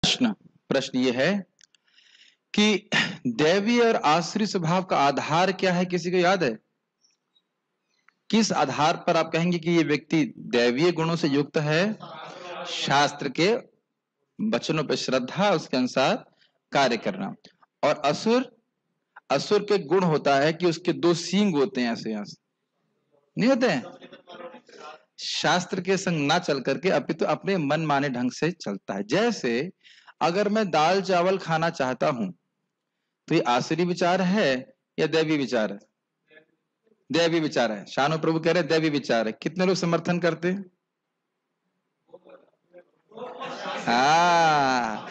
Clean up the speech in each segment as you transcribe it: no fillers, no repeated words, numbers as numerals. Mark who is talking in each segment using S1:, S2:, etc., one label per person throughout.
S1: प्रश्न प्रश्न ये है कि दैवीय और आसुरी स्वभाव का आधार क्या है, किसी को याद है? किस आधार पर आप कहेंगे कि ये व्यक्ति दैवीय गुणों से युक्त है? शास्त्र के वचनों पर श्रद्धा, उसके अनुसार कार्य करना। और असुर, असुर के गुण होता है कि उसके दो सींग होते हैं, ऐसे यहां से नहीं होते हैं। शास्त्र के संग ना चल करके अपितु अपने मन माने ढंग से चलता है। जैसे अगर मैं दाल चावल खाना चाहता हूं तो ये आसुरी विचार है या दैवी विचार है? दैवी विचार है। शानो प्रभु कह रहे हैं दैवी विचार है। कितने लोग समर्थन करते हैं? हाँ,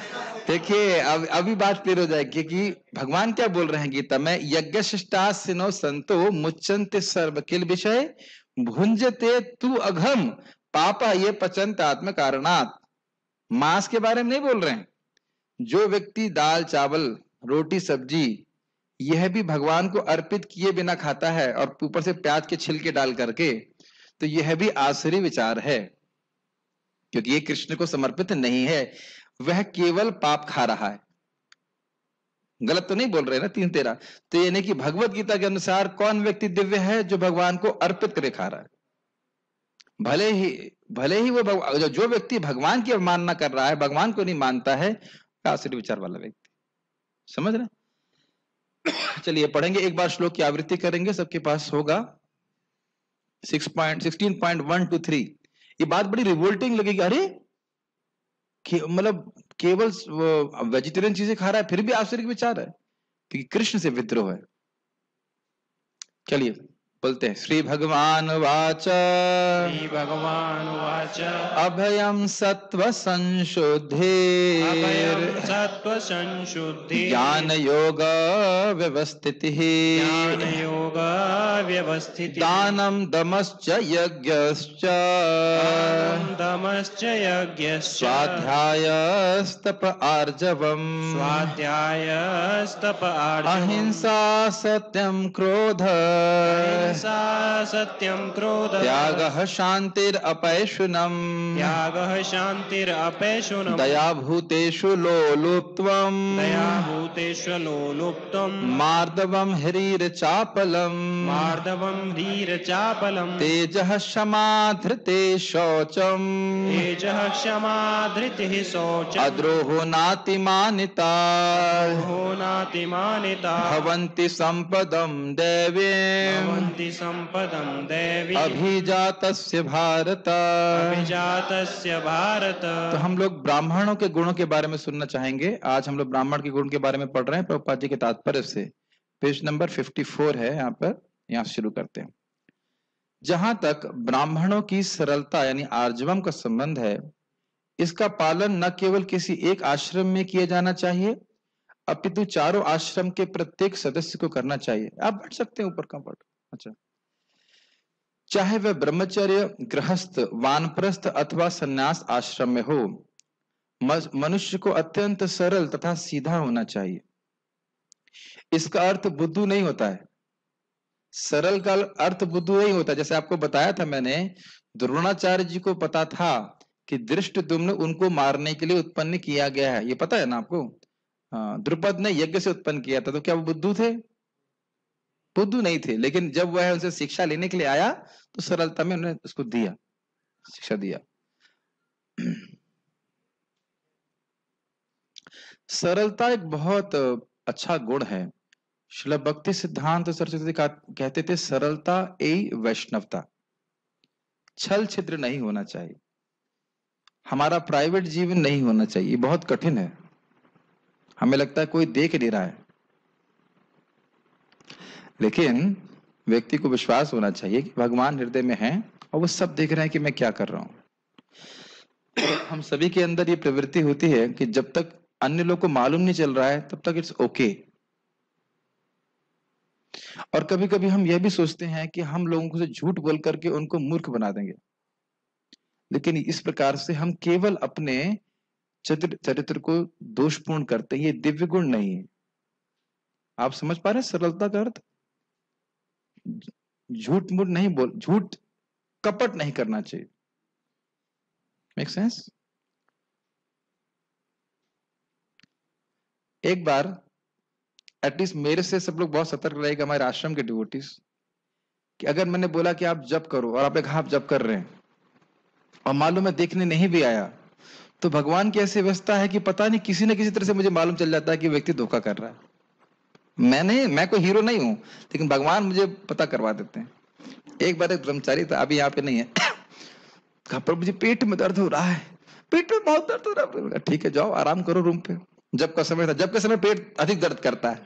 S1: देखिए अब अभी बात क्लियर हो जाएगी कि भगवान क्या बोल रहे हैं गीता में, यज्ञ शिष्टासिनो संतो मुच्यन्ते सर्व किल विषय भुंजते तू अघम पापा ये पचंत आत्म कारणात्। मांस के बारे में नहीं बोल रहे हैं। जो व्यक्ति दाल चावल रोटी सब्जी यह भी भगवान को अर्पित किए बिना खाता है और ऊपर से प्याज के छिलके डाल करके, तो यह भी आसुरी विचार है, क्योंकि ये कृष्ण को समर्पित नहीं है। वह केवल पाप खा रहा है। गलत तो नहीं बोल रहे ना 3:13? तो यानी कि भगवत गीता के अनुसार कौन व्यक्ति दिव्य है? जो भगवान को अर्पित करे खा रहा है। भले ही वो जो व्यक्ति भगवान की अवमानना कर रहा है, भगवान को नहीं मानता है, आसुरी विचार वाला व्यक्ति। समझ रहे? चलिए पढ़ेंगे, एक बार श्लोक की आवृत्ति करेंगे, सबके पास होगा। 16.123। ये बात बड़ी रिवोल्टिंग लगेगी। अरे मतलब केवल वेजिटेरियन चीजें खा रहा है फिर भी आसुरिक विचार है, क्योंकि कृष्ण से विद्रोह है। चलिए बोलते हैं। श्री भगवान वाच,
S2: श्री भगवान वाच,
S1: अभयम सत्व संशुद्धि,
S2: अभयम सत्व संशुद्धि,
S1: ज्ञान योग व्यवस्थिति,
S2: ज्ञान योग व्यवस्थिति,
S1: दानम दमश्च यज्ञश्च,
S2: दानं दमश्च यज्ञश्च,
S1: स्वाध्यायस्तप आर्जवम्,
S2: स्वाध्यायस्तप आर्जवम्,
S1: अहिंसा सत्यम क्रोध,
S2: अहिंसा सत्यं क्रोध,
S1: त्यागः शान्तिरपैशुनम्,
S2: त्यागः शान्तिरपैशुनम्,
S1: दया भूतेषु लोलुप्त्वम्,
S2: दया भूतेषु लोलुप्तम्,
S1: मार्दवम् ह्रीरचापलम्,
S2: मार्दवम् ह्रीरचापलम्,
S1: तेजः क्षमा धृते शौचम्,
S2: तेजः क्षमा धृतिः शौचम्,
S1: अद्रोहो नातिमानिता,
S2: अद्रोहो नातिमानिता,
S1: भवन्ति सम्पदम् दैवीम्,
S2: भवन्ति सम्पदं दैवी,
S1: अभिजातस्य भारत।
S2: अभिजातस्य भारत।
S1: तो हम लोग ब्राह्मणों के गुणों के बारे में सुनना चाहेंगे। आज हम लोग ब्राह्मण के गुण के बारे में पढ़ रहे हैं प्रभुपाद जी के तात्पर्य से। पेज नंबर 54 है यहाँ पर। यहाँ शुरू करते हैं। जहां तक ब्राह्मणों की सरलता यानी आर्जवम का संबंध है, इसका पालन न केवल किसी एक आश्रम में किया जाना चाहिए, अपितु चारों आश्रम के प्रत्येक सदस्य को करना चाहिए। आप बैठ सकते हैं ऊपर का पढ़। अच्छा, चाहे वह ब्रह्मचर्य, गृहस्थ, वानप्रस्थ अथवा संन्यास आश्रम में हो, मनुष्य को अत्यंत सरल तथा सीधा होना चाहिए। इसका अर्थ बुद्धू नहीं होता है। सरल का अर्थ बुद्धू नहीं होता। जैसे आपको बताया था मैंने, द्रोणाचार्य जी को पता था कि धृष्टद्युम्न उनको मारने के लिए उत्पन्न किया गया है, ये पता है ना आपको? हाँ, द्रुपद ने यज्ञ से उत्पन्न किया था, तो क्या वो बुद्धू थे? बुद्धू नहीं थे। लेकिन जब वह उनसे शिक्षा लेने के लिए आया तो सरलता में उन्होंने उसको दिया, शिक्षा दिया। सरलता एक बहुत अच्छा गुण है। श्रील भक्ति सिद्धांत सरस्वती कहते थे सरलता यही वैष्णवता। छल छिद्र नहीं होना चाहिए। हमारा प्राइवेट जीवन नहीं होना चाहिए। बहुत कठिन है। हमें लगता है कोई देख नहीं रहा है, लेकिन व्यक्ति को विश्वास होना चाहिए कि भगवान हृदय में है और वो सब देख रहे हैं कि मैं क्या कर रहा हूं। हम सभी के अंदर ये प्रवृत्ति होती है कि जब तक अन्य लोग को मालूम नहीं चल रहा है तब तक इट्स ओके। और कभी कभी हम यह भी सोचते हैं कि हम लोगों से झूठ बोल करके उनको मूर्ख बना देंगे, लेकिन इस प्रकार से हम केवल अपने चरित्र को दोषपूर्ण करते हैं। ये दिव्य गुण नहीं है। आप समझ पा रहे हैं सरलता का अर्थ? झूठ मूठ नहीं बोल, झूठ कपट नहीं करना चाहिए। Make sense? एक बार एटलीस्ट मेरे से सब लोग बहुत सतर्क रहेगा, हमारे आश्रम के डिवोटीज, कि अगर मैंने बोला कि आप जप करो और आपने कहा आप जप कर रहे हैं और मालूम है देखने नहीं भी आया, तो भगवान की ऐसी व्यवस्था है कि पता नहीं किसी न किसी तरह से मुझे मालूम चल जाता है कि व्यक्ति धोखा कर रहा है। मैं कोई हीरो नहीं हूं, लेकिन भगवान मुझे पता करवा देते हैं। एक बार एक ब्रह्मचारी था, अभी यहाँ पे नहीं है, कहा प्रभु मुझे पेट में दर्द हो रहा है, पेट में बहुत दर्द हो रहा है। ठीक है जाओ आराम करो रूम पे। जब का समय था, जब के समय पेट अधिक दर्द करता है।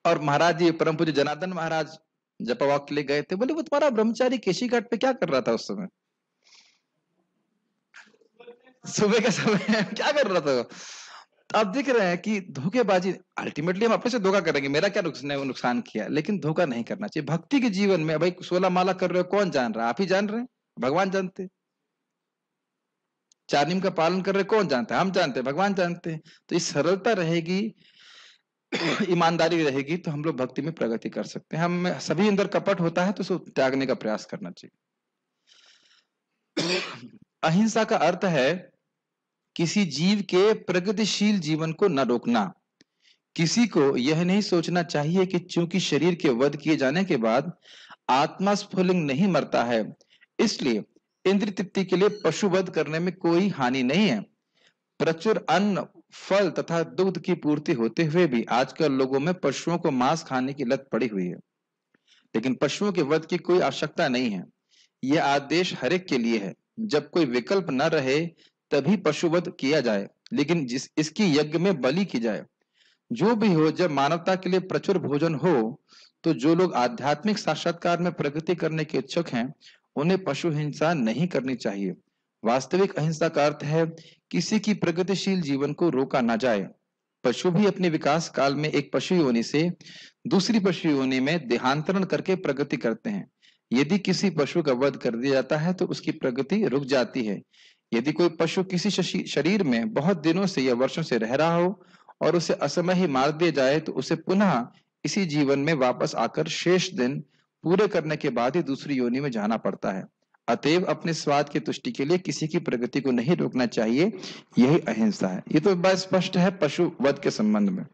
S1: और महाराज जी परम पूज्य जनार्दन महाराज जपा वॉक के लिए गए थे, बोले वो तुम्हारा ब्रह्मचारी केशी घाट पे क्या कर रहा था उस समय? सुबह के समय क्या कर रहा था? तो आप देख रहे हैं कि धोखेबाजी, अल्टीमेटली हम अपने से धोखा करेंगे, मेरा क्या नुकसान किया, लेकिन धोखा नहीं करना चाहिए। भक्ति के जीवन में भाई 16 माला कर रहे हो, कौन जान रहा है? आप ही जान रहे हैं, भगवान जानते। चार नियम का पालन कर रहे कौन जानता है? हम जानते हैं, भगवान जानते हैं। तो इस सरलता रहेगी, ईमानदारी रहेगी, तो हम लोग भक्ति में प्रगति कर सकते हैं। हम सभी अंदर कपट होता है तो उसको त्यागने का प्रयास करना चाहिए। अहिंसा का अर्थ है किसी जीव के प्रगतिशील जीवन को न रोकना। किसी को यह नहीं सोचना चाहिए कि चूंकि शरीर के वध किए जाने के बाद आत्मा स्फुलिंग नहीं मरता है, इसलिए इंद्रिय तृप्ति के लिए पशु वध करने में कोई हानि नहीं है। प्रचुर अन्न, फल तथा दूध की पूर्ति होते हुए भी आजकल लोगों में पशुओं को मांस खाने की लत पड़ी हुई है, लेकिन पशुओं के वध की कोई आवश्यकता नहीं है। यह आदेश हरेक के लिए है। जब कोई विकल्प न रहे तभी पशुवध किया जाए, लेकिन इसकी यज्ञ में बलि की जाए। जो भी हो, जब मानवता के लिए प्रचुर भोजन हो तो जो लोग आध्यात्मिक साक्षात्कार में प्रगति करने के इच्छुक हैं उन्हें पशु हिंसा नहीं करनी चाहिए। वास्तविक अहिंसा का अर्थ है किसी की प्रगतिशील जीवन को रोका ना जाए। पशु भी अपने विकास काल में एक पशु योनि से दूसरी पशु योनि में देहांतरण करके प्रगति करते हैं। यदि किसी पशु का वध कर दिया जाता है तो उसकी प्रगति रुक जाती है। यदि कोई पशु किसी शरीर में बहुत दिनों से या वर्षों से रह रहा हो और उसे असमय ही मार दिया जाए तो उसे पुनः इसी जीवन में वापस आकर शेष दिन पूरे करने के बाद ही दूसरी योनि में जाना पड़ता है। अतएव अपने स्वाद की तुष्टि के लिए किसी की प्रगति को नहीं रोकना चाहिए, यही अहिंसा है। ये तो बात स्पष्ट है पशु वध के संबंध में।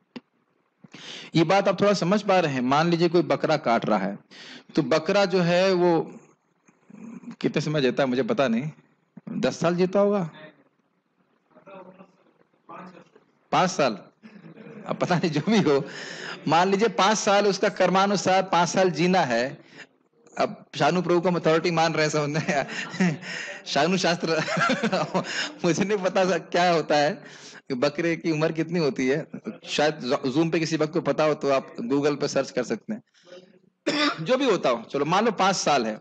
S1: ये बात आप थोड़ा समझ पा रहे हैं? मान लीजिए कोई बकरा काट रहा है, तो बकरा जो है वो कितने समय जीता है मुझे पता नहीं, 10 साल जीता होगा, 5 साल, अब पता नहीं, जो भी हो, मान लीजिए 5 साल उसका कर्मानुसार 5 साल जीना है। अब शानू प्रभु को अथॉरिटी मान रहे हैं, समझने शानू शास्त्र मुझे नहीं पता क्या होता है कि बकरे की उम्र कितनी होती है, शायद जूम पे किसी वक्त को पता हो तो आप गूगल पे सर्च कर सकते हैं। जो भी होता हो, चलो मान लो 5 साल है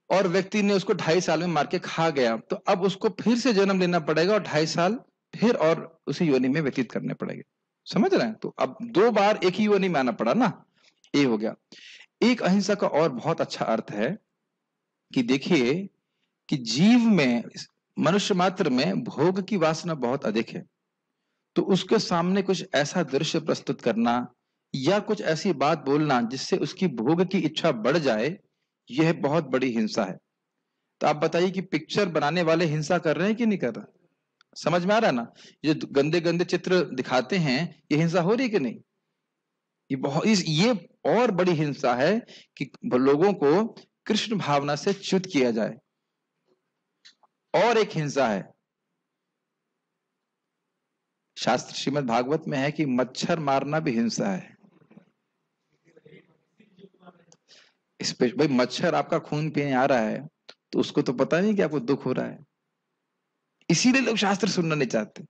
S1: और व्यक्ति ने उसको 2.5 साल में मार के खा गया, तो अब उसको फिर से जन्म लेना पड़ेगा और 2.5 साल फिर और उसी योनि में व्यतीत करने पड़ेंगे। समझ रहे हैं? तो अब 2 बार एक ही योनि में आना पड़ा ना, ये हो गया। एक अहिंसा का और बहुत अच्छा अर्थ है कि देखिए कि जीव में, मनुष्य मात्र में भोग की वासना बहुत अधिक है, तो उसके सामने कुछ ऐसा दृश्य प्रस्तुत करना या कुछ ऐसी बात बोलना जिससे उसकी भोग की इच्छा बढ़ जाए, यह बहुत बड़ी हिंसा है। तो आप बताइए कि पिक्चर बनाने वाले हिंसा कर रहे हैं कि नहीं कर रहे? समझ में आ रहा है ना? ये गंदे गंदे चित्र दिखाते हैं, ये हिंसा हो रही है कि नहीं? ये और बड़ी हिंसा है कि लोगों को कृष्ण भावना से च्युत किया जाए। और एक हिंसा है, शास्त्र श्रीमद् भागवत में है कि मच्छर मारना भी हिंसा है। भाई मच्छर आपका खून पीने आ रहा है तो उसको तो पता नहीं कि आपको दुख हो रहा है, इसीलिए लोग शास्त्र सुनना नहीं चाहते।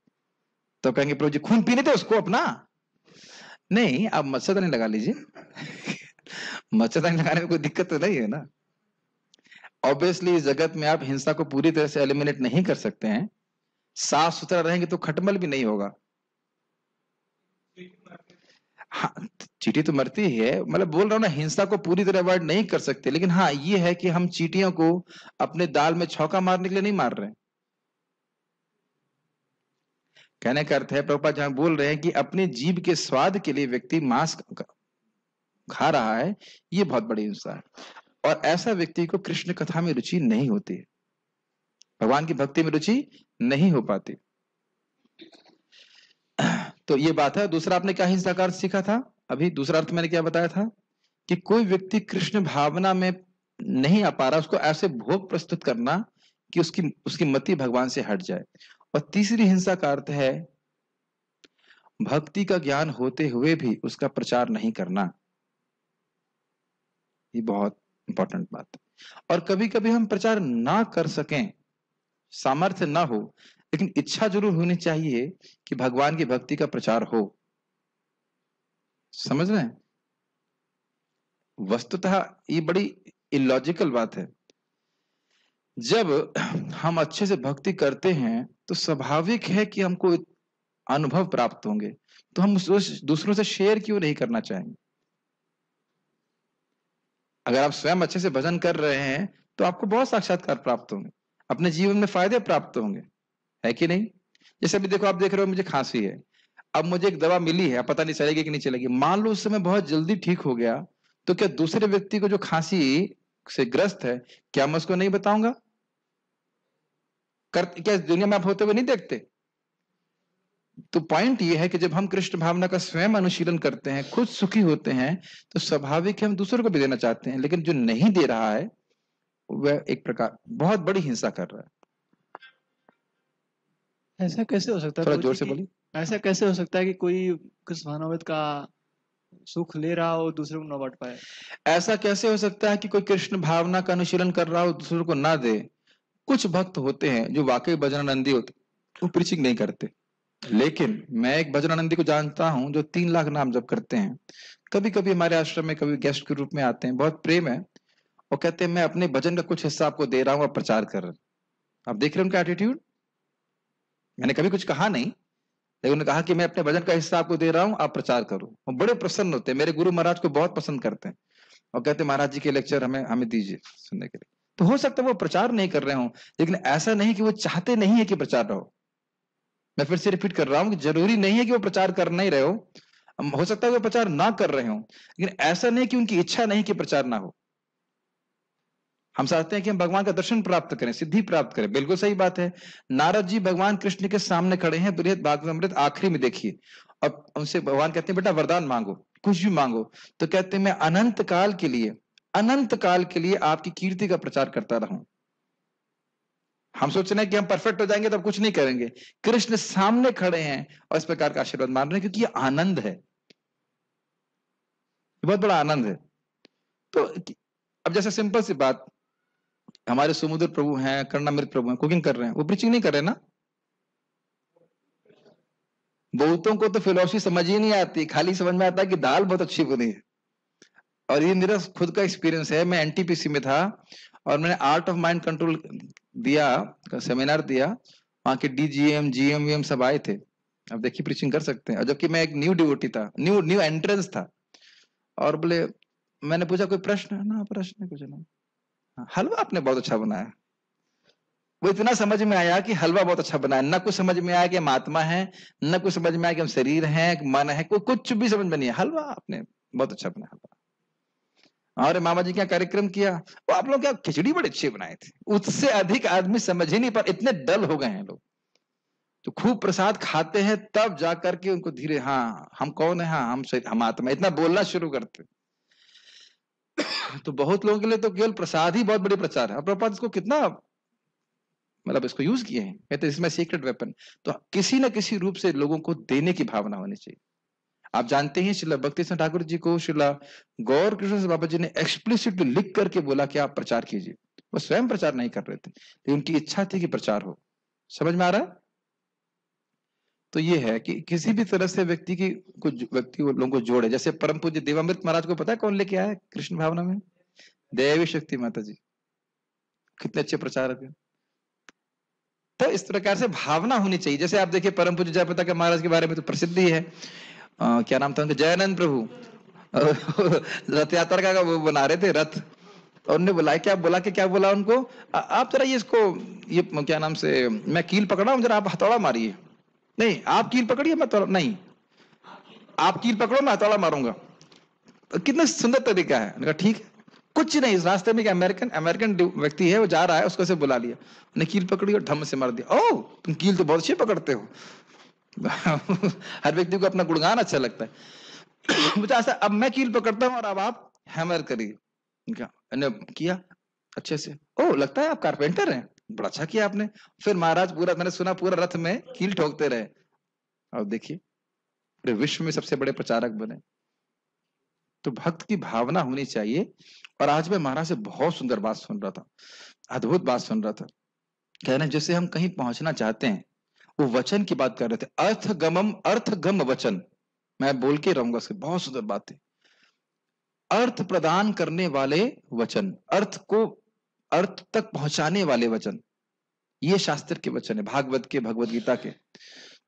S1: तो कहेंगे प्रभु जी खून पीने थे उसको अपना। नहीं, आप मच्छरदानी लगा लीजिए। मच्छरदानी लगाने में कोई दिक्कत तो नहीं है ना। ऑब्वियसली इस जगत में आप हिंसा को पूरी तरह से एलिमिनेट नहीं कर सकते हैं। साफ सुथरा रहेंगे तो खटमल भी नहीं होगा। हाँ, चींटी तो मरती ही है, मतलब बोल रहा हूं ना, हिंसा को पूरी तरह अवॉइड नहीं कर सकते, लेकिन हाँ ये है कि हम चींटियों को अपने दाल में छौका मारने के लिए नहीं मार रहे। कहने का अर्थ है प्रभुपाद जहां बोल रहे हैं कि अपने जीभ के स्वाद के लिए व्यक्ति मांस खा रहा है, ये बहुत बड़ी हिंसा है। और ऐसा व्यक्ति को कृष्ण कथा में रुचि नहीं होती, भगवान की भक्ति में रुचि नहीं हो पाती। तो ये बात है। दूसरा आपने क्या हिंसा का अर्थ सीखा था? अभी दूसरा अर्थ मैंने क्या बताया था कि कोई व्यक्ति कृष्ण भावना में नहीं आ पा रहा, उसको ऐसे भोग प्रस्तुत करना कि उसकी उसकी मति भगवान से हट जाए। और तीसरी हिंसा का अर्थ है भक्ति का ज्ञान होते हुए भी उसका प्रचार नहीं करना। ये बहुत इंपॉर्टेंट बात है। और कभी कभी हम प्रचार ना कर सकें, सामर्थ्य ना हो, लेकिन इच्छा जरूर होनी चाहिए कि भगवान की भक्ति का प्रचार हो। समझ रहे हैं? वस्तुतः ये बड़ी इलॉजिकल बात है। जब हम अच्छे से भक्ति करते हैं तो स्वाभाविक है कि हमको अनुभव प्राप्त होंगे, तो हम दूसरों से शेयर क्यों नहीं करना चाहेंगे? अगर आप स्वयं अच्छे से भजन कर रहे हैं तो आपको बहुत साक्षात्कार प्राप्त होंगे, अपने जीवन में फायदे प्राप्त होंगे, है कि नहीं? जैसे अभी देखो, आप देख रहे हो मुझे खांसी है, अब मुझे एक दवा मिली है, अब पता नहीं चलेगी कि नहीं चलेगी। मान लो उस समय बहुत जल्दी ठीक हो गया, तो क्या दूसरे व्यक्ति को जो खांसी से ग्रस्त है, क्या मैं उसको नहीं बताऊंगा? क्या इस दुनिया में आप होते हुए नहीं देखते? तो पॉइंट ये है कि जब हम कृष्ण भावना का स्वयं अनुशीलन करते हैं, खुद सुखी होते हैं, तो स्वाभाविक है हम दूसरों को भी देना चाहते हैं। लेकिन जो नहीं दे रहा है वह एक प्रकार बहुत बड़ी हिंसा कर रहा है।
S3: ऐसा कैसे हो सकता है?
S1: थोड़ा जोर से बोलिए।
S3: ऐसा कैसे हो सकता है कि कोई कृष्ण भावनामृत का सुख ले रहा हो, दूसरों को न बांट पाए?
S1: ऐसा कैसे हो सकता है कि कोई कृष्ण भावना का अनुशीलन कर रहा हो, दूसरों को ना दे? कुछ भक्त होते हैं जो वाकई भजनानंदी होते, वो प्रीचिंग नहीं करते। लेकिन मैं एक भजनानंदी को जानता हूं जो 3 लाख नाम जप करते हैं। कभी कभी हमारे आश्रम में कभी गेस्ट के रूप में आते हैं, बहुत प्रेम है, और कहते हैं मैं अपने भजन का कुछ हिस्सा आपको दे रहा हूं, आप प्रचार कर रहे हैं। आप देख रहे हैं उनका एटीट्यूड। मैंने कभी कुछ कहा नहीं, लेकिन उन्होंने कहा कि मैं अपने भजन का हिस्सा आपको दे रहा हूं, आप प्रचार करो। वो बड़े प्रसन्न होते हैं, मेरे गुरु महाराज को बहुत पसंद करते हैं, और कहते हैं महाराज जी के लेक्चर हमें हमें दीजिए सुनने के लिए। तो हो सकता है वो प्रचार नहीं कर रहे हो, लेकिन ऐसा नहीं कि वो चाहते नहीं है कि प्रचार रहो। मैं फिर से रिपीट कर रहा हूं कि जरूरी नहीं है कि वो प्रचार कर नहीं रहे हो सकता है वो प्रचार ना कर रहे हो, लेकिन ऐसा नहीं कि उनकी इच्छा नहीं कि प्रचार ना हो। हम चाहते हैं कि हम भगवान का दर्शन प्राप्त करें, सिद्धि प्राप्त करें, बिल्कुल सही बात है। नारद जी भगवान कृष्ण के सामने खड़े हैं, बृहद भागवतामृत आखिरी में देखिए, अब उनसे भगवान कहते हैं बेटा वरदान मांगो, कुछ भी मांगो। तो कहते हैं मैं अनंत काल के लिए आपकी कीर्ति का प्रचार करता रहूं। हम सोच रहे हैं कि हम परफेक्ट हो जाएंगे तो अब कुछ नहीं करेंगे। कृष्ण सामने खड़े हैं और इस प्रकार का आशीर्वाद मान रहे हैं, क्योंकि ये आनंद है, बहुत बड़ा आनंद है। तो अब जैसे सिंपल सी बात, हमारे समुद्र प्रभु हैं, कर्णामृत प्रभु हैं, कुकिंग कर रहे हैं, वो प्रीचिंग नहीं कर रहे ना। बहुतों को तो फिलोसफी समझ ही नहीं आती, खाली समझ में आता है कि दाल बहुत अच्छी बनी है। और ये मेरा खुद का एक्सपीरियंस है। मैं एनटीपीसी में था और मैंने आर्ट ऑफ माइंड कंट्रोल दिया, सेमिनार दिया, वहां के डीजीएम जीएम सब आए थे। अब देखिए प्रीचिंग कर सकते हैं। और जबकि मैं एक न्यू डिवोटी था, न्यू एंट्रेंस था, और बोले, मैंने पूछा कोई प्रश्न? ना प्रश्न कुछ नहीं। हलवा आपने बहुत अच्छा बनाया। वो इतना समझ में आया कि हलवा बहुत अच्छा बनाया, ना कुछ समझ में आया कि हम आत्मा है, न कुछ समझ में आया कि हम शरीर हैं, मन है, कुछ भी समझ में नहीं है। हलवा आपने बहुत अच्छा बनाया हलवा। और मामा जी क्या कार्यक्रम किया, वो आप लोग क्या खिचड़ी बड़े अच्छे बनाए थे। उससे अधिक आदमी समझ ही नहीं पा, इतने डल हो गए हैं लोग। तो खूब प्रसाद खाते हैं तब जाकर के उनको धीरे, हाँ हम कौन है, हाँ हम आत्मा, इतना बोलना शुरू करते। तो बहुत लोगों के लिए तो केवल प्रसाद ही बहुत बड़ी प्रचार है। अब प्रभुपाद इसको कितना मतलब इसको यूज किए हैं, कहते इसमें सीक्रेट वेपन। तो किसी न किसी रूप से लोगों को देने की भावना होनी चाहिए। आप जानते हैं श्रील भक्ति सिंह ठाकुर जी को श्रील गौर कृष्ण बाबा जी ने एक्सप्लिसिटली लिख करके बोला कि आप प्रचार कीजिए। वो स्वयं प्रचार नहीं कर रहे थे, लेकिन उनकी इच्छा थी कि प्रचार हो। समझ में आ रहा है? तो ये है कि किसी भी तरह से व्यक्ति की कुछ व्यक्ति लोगों को जोड़े। जैसे परम पूज्य देवामृत महाराज को पता है कौन लेके आया कृष्ण भावना में? देवी शक्ति माता जी। कितने अच्छे प्रचारक है। तो इस प्रकार से भावना होनी चाहिए। जैसे आप देखिए परम पूज्य जयप्रताप के महाराज के बारे में तो प्रसिद्ध ही है, क्या नाम था उनका, जयानंद प्रभु। रथ यात्रा का वो बना रहे थे रथ, और उन्होंने बुलाया, क्या बोला उनको, आप जरा ये क्या नाम से, मैं कील पकड़ा हूं, जरा आप हथौड़ा मारिए। नहीं आप कील पकड़िए, मैं नहीं, आप कील पकड़ो मैं हथौड़ा मारूंगा। कितना सुंदर तरीका है। उन्होंने कहा ठीक है। कुछ नहीं, इस रास्ते में अमेरिकन व्यक्ति है, वो जा रहा है, उसको से बुला लिया, उन्हें कील पकड़ी और ढम से मार दिया। ओह तुम कील तो बहुत अच्छी पकड़ते हो। हर व्यक्ति को अपना गुणगान अच्छा लगता है। मुझे ऐसा, अब मैं कील पकड़ता हूँ और अब आप हैमर करिए। किया अच्छे से, ओ लगता है आप कारपेंटर हैं, बड़ा अच्छा किया आपने। फिर महाराज पूरा, मैंने सुना पूरा रथ में कील ठोकते रहे, और देखिए पूरे विश्व में सबसे बड़े प्रचारक बने। तो भक्त की भावना होनी चाहिए। और आज मैं महाराज से बहुत सुंदर बात सुन रहा था, अद्भुत बात सुन रहा था। कह रहे हैं जैसे हम कहीं पहुंचना चाहते हैं, वो वचन की बात कर रहे थे, अर्थगम वचन। मैं बोल के रहूंगा उसके, बहुत सुंदर बात है। अर्थ प्रदान करने वाले वचन, अर्थ तक पहुंचाने वाले वचन, ये शास्त्र के वचन है, भागवत के, भगवत गीता के।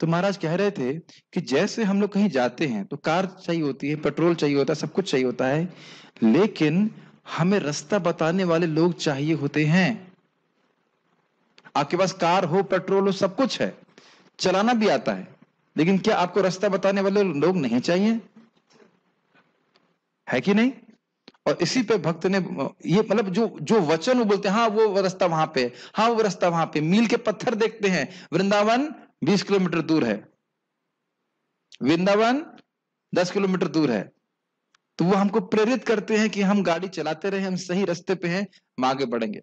S1: तो महाराज कह रहे थे कि जैसे हम लोग कहीं जाते हैं तो कार चाहिए होती है, पेट्रोल चाहिए होता है, सब कुछ चाहिए होता है, लेकिन हमें रास्ता बताने वाले लोग चाहिए होते हैं। आपके पास कार हो, पेट्रोल हो, सब कुछ है, चलाना भी आता है, लेकिन क्या आपको रास्ता बताने वाले लोग नहीं चाहिए? है कि नहीं? और इसी पे भक्त ने ये, मतलब जो जो वचन वो बोलते हैं, हाँ वो रास्ता वहां पे, हाँ वो रास्ता वहां पे, मील के पत्थर देखते हैं, वृंदावन 20 किलोमीटर दूर है, वृंदावन 10 किलोमीटर दूर है, तो वो हमको प्रेरित करते हैं कि हम गाड़ी चलाते रहे, हम सही रास्ते पे हैं, हम आगे बढ़ेंगे।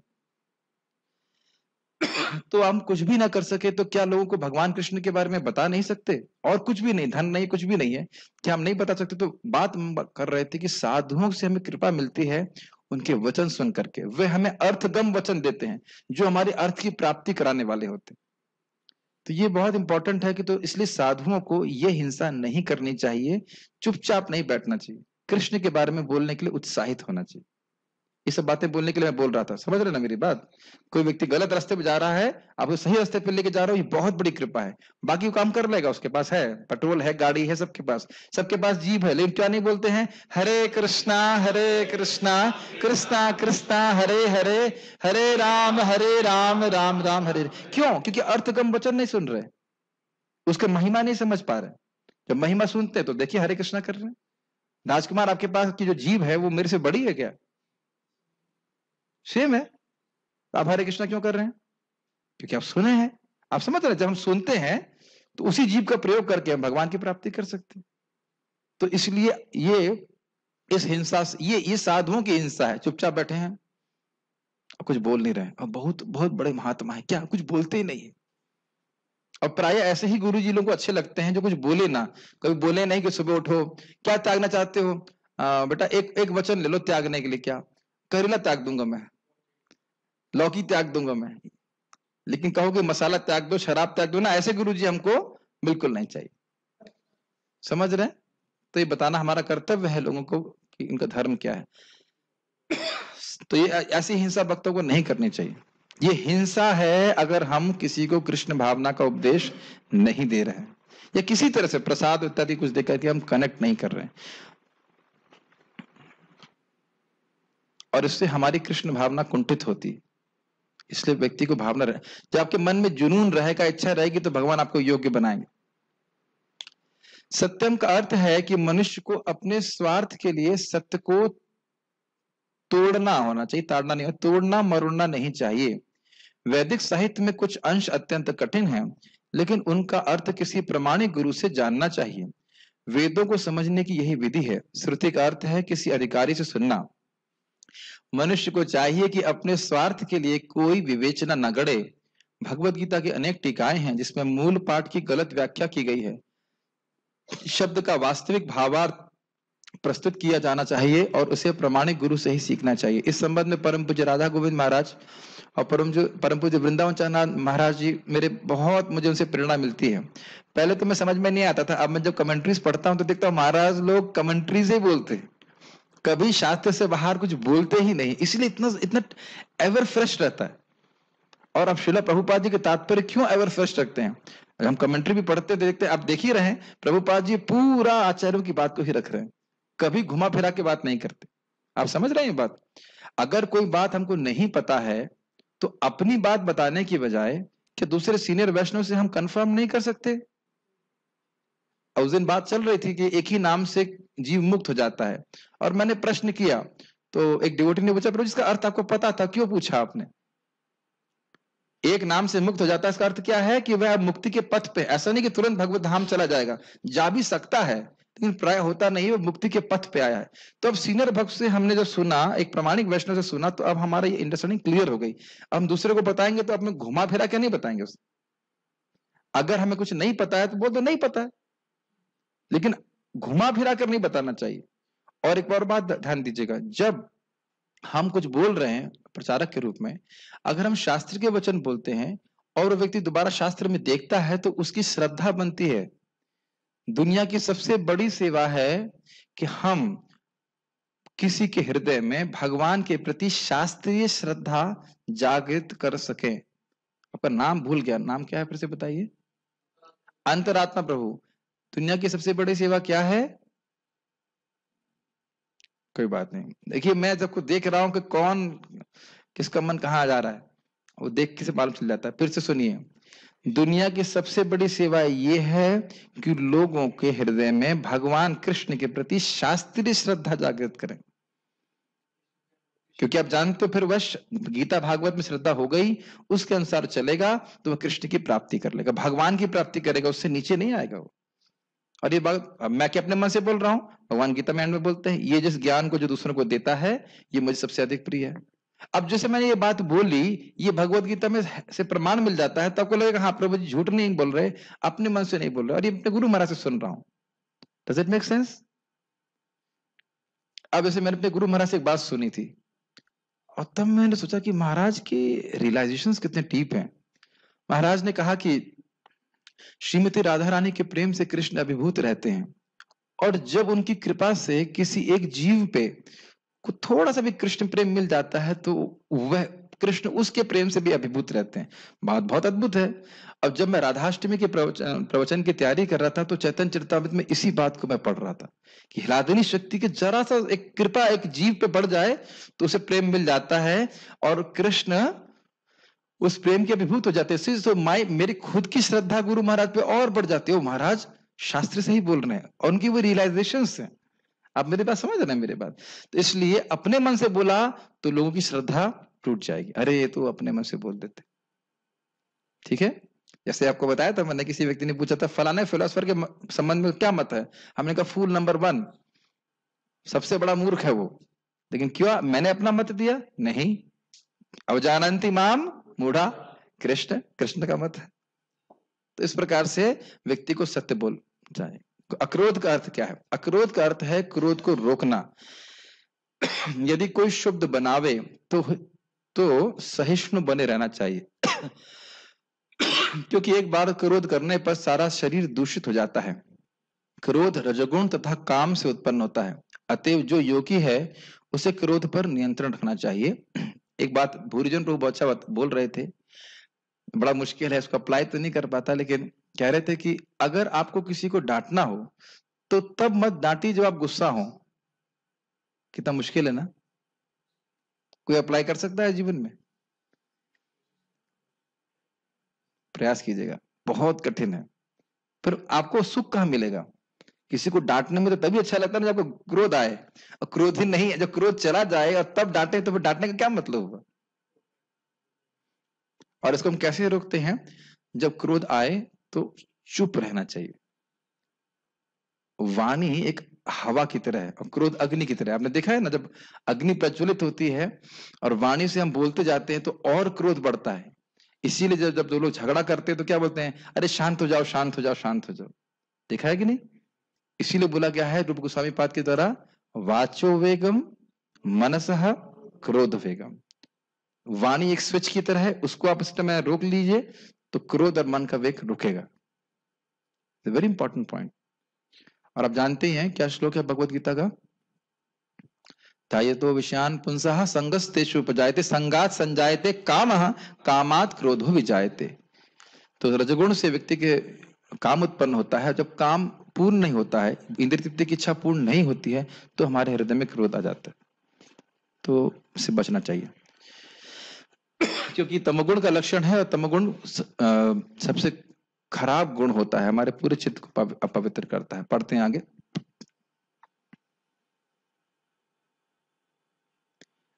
S1: तो हम कुछ भी ना कर सके तो क्या लोगों को भगवान कृष्ण के बारे में बता नहीं सकते? और कुछ भी नहीं, धन नहीं, कुछ भी नहीं है, क्या हम नहीं बता सकते? तो बात हम कर रहे थे कि साधुओं से हमें कृपा मिलती है, उनके वचन सुन करके। वे हमें अर्थगम वचन देते हैं जो हमारे अर्थ की प्राप्ति कराने वाले होते हैं। तो ये बहुत इंपॉर्टेंट है कि, तो इसलिए साधुओं को ये हिंसा नहीं करनी चाहिए, चुपचाप नहीं बैठना चाहिए, कृष्ण के बारे में बोलने के लिए उत्साहित होना चाहिए। ये सब बातें बोलने के लिए मैं बोल रहा था, समझ रहे ना मेरी बात? कोई व्यक्ति गलत रास्ते पे जा रहा है, आपको सही रास्ते पे लेके जा रहा हो, ये बहुत बड़ी कृपा है। बाकी वो काम कर लेगा, उसके पास है पेट्रोल है, गाड़ी है, सबके पास जीभ है, लेकिन क्या नहीं बोलते हैं? हरे कृष्णा कृष्णा कृष्णा हरे हरे, हरे राम राम राम हरे हरे। क्यों? क्योंकि अर्थगम वचन नहीं सुन रहे, उसके महिमा नहीं समझ पा रहे। जब महिमा सुनते तो देखिए हरे कृष्णा कर रहे हैं। राजकुमार, आपके पास की जो जीभ है वो मेरे से बड़ी है क्या? सेम है, आप हरे कृष्णा क्यों कर रहे हैं? क्योंकि आप सुने हैं, आप समझ रहे हैं। जब हम सुनते हैं तो उसी जीव का प्रयोग करके हम भगवान की प्राप्ति कर सकते हैं। तो इसलिए ये इस हिंसा, ये साधुओं की हिंसा है, चुपचाप बैठे हैं, कुछ बोल नहीं रहे, और बहुत बहुत बड़े महात्मा है, क्या कुछ बोलते ही नहीं है। और प्राय ऐसे ही गुरु जी लोगों को अच्छे लगते हैं जो कुछ बोले ना, कभी बोले नहीं कि सुबह उठो, क्या त्यागना चाहते हो? बेटा एक वचन ले लो त्यागने के लिए। क्या? करेला त्याग दूंगा मैं, लौकी त्याग दूंगा मैं, लेकिन कहो कि मसाला त्याग दो, शराब त्याग दो ना, ऐसे गुरुजी हमको बिल्कुल नहीं चाहिए। समझ रहे हैं? तो ये बताना हमारा कर्तव्य है लोगों को कि इनका धर्म क्या है। तो ये ऐसी हिंसा भक्तों को नहीं करनी चाहिए। ये हिंसा है अगर हम किसी को कृष्ण भावना का उपदेश नहीं दे रहे हैं, या किसी तरह से प्रसाद इत्यादि कुछ देकर के हम कनेक्ट नहीं कर रहे हैं, और इससे हमारी कृष्ण भावना कुंठित होती है। इसलिए व्यक्ति को भावना रहे, जब आपके मन में जुनून रहेगा, इच्छा रहेगी, तो भगवान आपको योग्य बनाएंगे। सत्यम का अर्थ है कि मनुष्य को अपने स्वार्थ के लिए सत्य को तोड़ना होना चाहिए, ताड़ना नहीं, तोड़ना मरोड़ना नहीं चाहिए। वैदिक साहित्य में कुछ अंश अत्यंत कठिन हैं, लेकिन उनका अर्थ किसी प्रमाणिक गुरु से जानना चाहिए। वेदों को समझने की यही विधि है। श्रुति का अर्थ है किसी अधिकारी से सुनना। मनुष्य को चाहिए कि अपने स्वार्थ के लिए कोई विवेचना न गढ़े। भगवत गीता की अनेक टीकाएं हैं जिसमें मूल पाठ की गलत व्याख्या की गई है। शब्द का वास्तविक भावार्थ प्रस्तुत किया जाना चाहिए और उसे प्रमाणिक गुरु से ही सीखना चाहिए। इस संबंध में परम पूज्य राधा गोविंद महाराज और परम पूज्य वृंदावन चंद्रनाथ महाराज जी, मुझे उनसे प्रेरणा मिलती है। पहले तो मैं समझ में नहीं आता था, अब मैं जब कमेंट्रीज पढ़ता हूं तो देखता हूं महाराज लोग कमेंट्रीज ही बोलते हैं, कभी शास्त्र से बाहर कुछ बोलते ही नहीं, इसलिए इतना एवर फ्रेश रहता है। और अब श्रील प्रभुपाद जी के तात्पर्य क्यों एवर फ्रेश रखते हैं? हम कमेंट्री भी पढ़ते देखते, आप देख ही रहे हैं, प्रभुपाद जी पूरा आचार्यों की बात को ही रख रहे हैं, कभी घुमा फिरा के बात नहीं करते। आप समझ रहे हैं बात? अगर कोई बात हमको नहीं पता है तो अपनी बात बताने की बजाय कि दूसरे सीनियर वैष्णव से हम कंफर्म नहीं कर सकते? उस दिन बात चल रही थी कि एक ही नाम से जीव मुक्त हो जाता है, और मैंने प्रश्न किया तो एक डिवोटी ने पूछा, प्रभु इसका अर्थ आपको पता था, क्यों पूछा आपने? एक नाम से मुक्त हो जाता है, इसका अर्थ क्या है कि वह मुक्ति के पथ पे, ऐसा नहीं कि तुरंत भगवत धाम चला जाएगा, जा भी सकता है लेकिन प्राय होता नहीं, वो मुक्ति के पथ पे आया है। तो अब सीनियर भक्त से हमने जब सुना, एक प्रामाणिक वैष्णव से सुना, तो अब हमारा ये अंडरस्टैंडिंग क्लियर हो गई। अब हम दूसरे को बताएंगे तो अपने घुमा फिरा क्या नहीं बताएंगे उसे। अगर हमें कुछ नहीं पता है तो बोल दो नहीं पता है, लेकिन घुमा फिरा कर नहीं बताना चाहिए। और एक और बात ध्यान दीजिएगा, जब हम कुछ बोल रहे हैं प्रचारक के रूप में, अगर हम शास्त्र के वचन बोलते हैं और वो व्यक्ति दोबारा शास्त्र में देखता है तो उसकी श्रद्धा बनती है। दुनिया की सबसे बड़ी सेवा है कि हम किसी के हृदय में भगवान के प्रति शास्त्रीय श्रद्धा जागृत कर सकें। आपका नाम भूल गया, नाम क्या है फिर से बताइए? अंतरात्मा प्रभु। दुनिया की सबसे बड़ी सेवा क्या है? कोई बात नहीं, देखिए मैं जब को देख रहा हूं कि कौन किसका मन कहाँ जा रहा है, वो देख के से मालूम चल जाता है। फिर से सुनिए, दुनिया की सबसे बड़ी सेवा ये है कि लोगों के हृदय में भगवान कृष्ण के प्रति शास्त्रीय श्रद्धा जागृत करें। क्योंकि आप जानते हो, फिर वह गीता भागवत में श्रद्धा हो गई, उसके अनुसार चलेगा तो वह कृष्ण की प्राप्ति कर लेगा, भगवान की प्राप्ति करेगा, उससे नीचे नहीं आएगा वो। और ये बात अब मैं क्या अपने मन से बोल रहा हूं, भगवान गीता में एंड में बोलते हैं, ये जिस ज्ञान को जो दूसरों को देता है ये मुझे सबसे अधिक प्रिय है। अब जैसे मैंने ये बात बोली, ये भगवत गीता में से प्रमाण मिल जाता है, तो आपको लगेगा हाँ प्रभु जी झूठ नहीं बोल रहे, अपने मन से नहीं बोल रहे, और ये अपने गुरु महाराज से सुन रहा हूं। Does it make sense? अब जैसे मैंने अपने गुरु महाराज से एक बात सुनी थी, और तब मैंने सोचा कि महाराज के रियलाइजेशंस कितने डीप हैं। महाराज ने कहा कि श्रीमती राधा रानी के प्रेम से कृष्ण अभिभूत रहते हैं, और जब उनकी कृपा से किसी एक जीव पे को थोड़ा सा भी कृष्ण प्रेम मिल जाता है तो वह कृष्ण उसके प्रेम से भी अभिभूत रहते हैं। बात बहुत अद्भुत है। अब जब मैं राधाष्टमी के प्रवचन की तैयारी कर रहा था तो चैतन्य चरितामृत में इसी बात को मैं पढ़ रहा था कि हिलादनी शक्ति के जरा सा एक कृपा एक जीव पे बढ़ जाए तो उसे प्रेम मिल जाता है, और कृष्ण उस प्रेम के अभिभूत हो जाते हैं। तो मेरी खुद की श्रद्धा गुरु महाराज पे और बढ़ जाती है। महाराज शास्त्र से ही बोल रहे हैं और उनकी वो रियलाइजेशन है। आप मेरी बात समझ रहे हैं मेरी बात? तो इसलिए अपने मन से बोला तो लोगों की श्रद्धा टूट जाएगी, अरे ये तो अपने मन से बोल देते। ठीक है, जैसे आपको बताया था मैंने, किसी व्यक्ति ने पूछा था फलाने फिलोसफर के संबंध में क्या मत है, हमने कहा फूल नंबर 1, सबसे बड़ा मूर्ख है वो। लेकिन क्यों मैंने अपना मत दिया? नहीं, अवजानंती माम मूढ़ा, कृष्ण कृष्ण का मत है। तो इस प्रकार से व्यक्ति को सत्य बोल जाए। अक्रोध का अर्थ क्या है? अक्रोध का अर्थ है क्रोध को रोकना। यदि कोई शुद्ध बनावे तो सहिष्णु बने रहना चाहिए। क्योंकि एक बार क्रोध करने पर सारा शरीर दूषित हो जाता है। क्रोध रजोगुण तथा काम से उत्पन्न होता है, अतएव जो योगी है उसे क्रोध पर नियंत्रण रखना चाहिए। एक बात भूरिजन प्रभु बहुत अच्छा बोल रहे थे, बड़ा मुश्किल है, इसको अप्लाई तो नहीं कर पाता, लेकिन कह रहे थे कि अगर आपको किसी को डांटना हो तो तब मत डांटी जब आप गुस्सा हो। कितना मुश्किल है ना? कोई अप्लाई कर सकता है जीवन में? प्रयास कीजिएगा, बहुत कठिन है। फिर आपको सुख कहां मिलेगा? किसी को डांटने में तो तभी अच्छा लगता है ना जब आपको क्रोध आए, और क्रोध ही नहीं है, जब क्रोध चला जाए और तब डांटे तो फिर डांटने का क्या मतलब होगा? और इसको हम कैसे रोकते हैं? जब क्रोध आए तो चुप रहना चाहिए। वाणी एक हवा की तरह है और क्रोध अग्नि की तरह है। आपने देखा है ना, जब अग्नि प्रज्वलित होती है और वाणी से हम बोलते जाते हैं तो और क्रोध बढ़ता है। इसीलिए जब जब दो लोग झगड़ा करते हैं तो क्या बोलते हैं? अरे शांत हो जाओ, शांत हो जाओ, शांत हो जाओ। देखा है कि नहीं? इसीलिए बोला गया है रूप गोस्वामी पाद के द्वारा, वाचो वेगम मनसः क्रोध वेगम। वाणी एक स्विच की तरह है, उसको आप इस समय रोक लीजिए तो क्रोध और मन का वेग रुकेगा। Very important point. और आप जानते ही हैं क्या श्लोक है भगवत गीता का? तायतो विषयान पुंसः संगस्तेषु उपजायते संगात संजायते कामः कामात क्रोधो विजायते। तो रजगुण से व्यक्ति के काम उत्पन्न होता है। जब काम पूर्ण नहीं होता है, इंद्रिय तृप्ति की इच्छा पूर्ण नहीं होती है, तो हमारे हृदय में क्रोध आ जाता है। तो इससे बचना चाहिए, क्योंकि तमोगुण का लक्षण है, और तमोगुण सबसे खराब गुण होता है, हमारे पूरे चित्त को अपवित्र करता है। पढ़ते हैं आगे।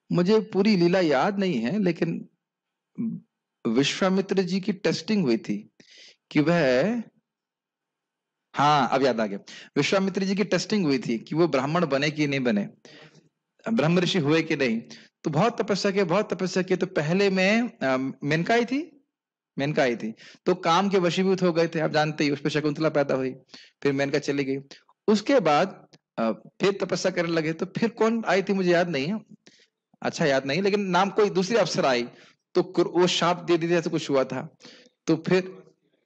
S1: मुझे पूरी लीला याद नहीं है, लेकिन विश्वामित्र जी की टेस्टिंग हुई थी कि वह, हाँ अब याद आ गया, विश्वामित्र जी की टेस्टिंग हुई थी कि वो ब्राह्मण बने कि नहीं बने, ब्रह्म ऋषि हुए कि नहीं। तो बहुत तपस्या की, बहुत तपस्या की। तो पहले में मेनका आई थी, मेनका आई थी, तो काम के वशीभूत हो गए थे, आप जानते ही, उस पर शकुंतला पैदा हुई, फिर मेनका चली गई। उसके बाद फिर तपस्या करने लगे, तो फिर कौन आई थी मुझे याद नहीं है, अच्छा याद नहीं, लेकिन नाम कोई दूसरी अप्सरा आई, तो वो शाप दे दी थी, ऐसा कुछ हुआ था। तो फिर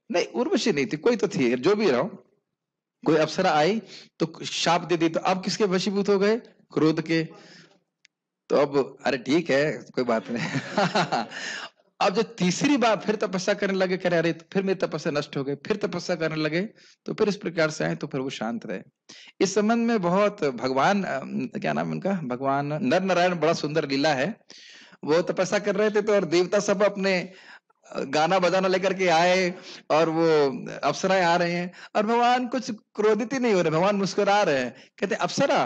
S1: नहीं, उर्वशी नहीं थी, कोई तो थी, जो भी रहो, कोई अप्सरा आई तो शाप दे दी, तो अब किसके वशीभूत हो गए, क्रोध के। तो अब अरे ठीक है, कोई बात नहीं। अब जब तीसरी बार फिर तपस्या करने लगे, कह रहे अरे फिर मेरी तपस्या नष्ट हो गई, फिर तपस्या करने लगे, तो फिर इस प्रकार से आए, तो फिर वो शांत रहे। इस संबंध में बहुत भगवान क्या नाम है उनका, भगवान नर नारायण, बड़ा सुंदर लीला है। वो तपस्या कर रहे थे तो, और देवता सब अपने गाना बजाना लेकर के आए, और वो अप्सराएं आ रहे हैं, और भगवान कुछ क्रोधित ही नहीं हो रहे, भगवान मुस्कुरा रहे हैं, कहते अप्सरा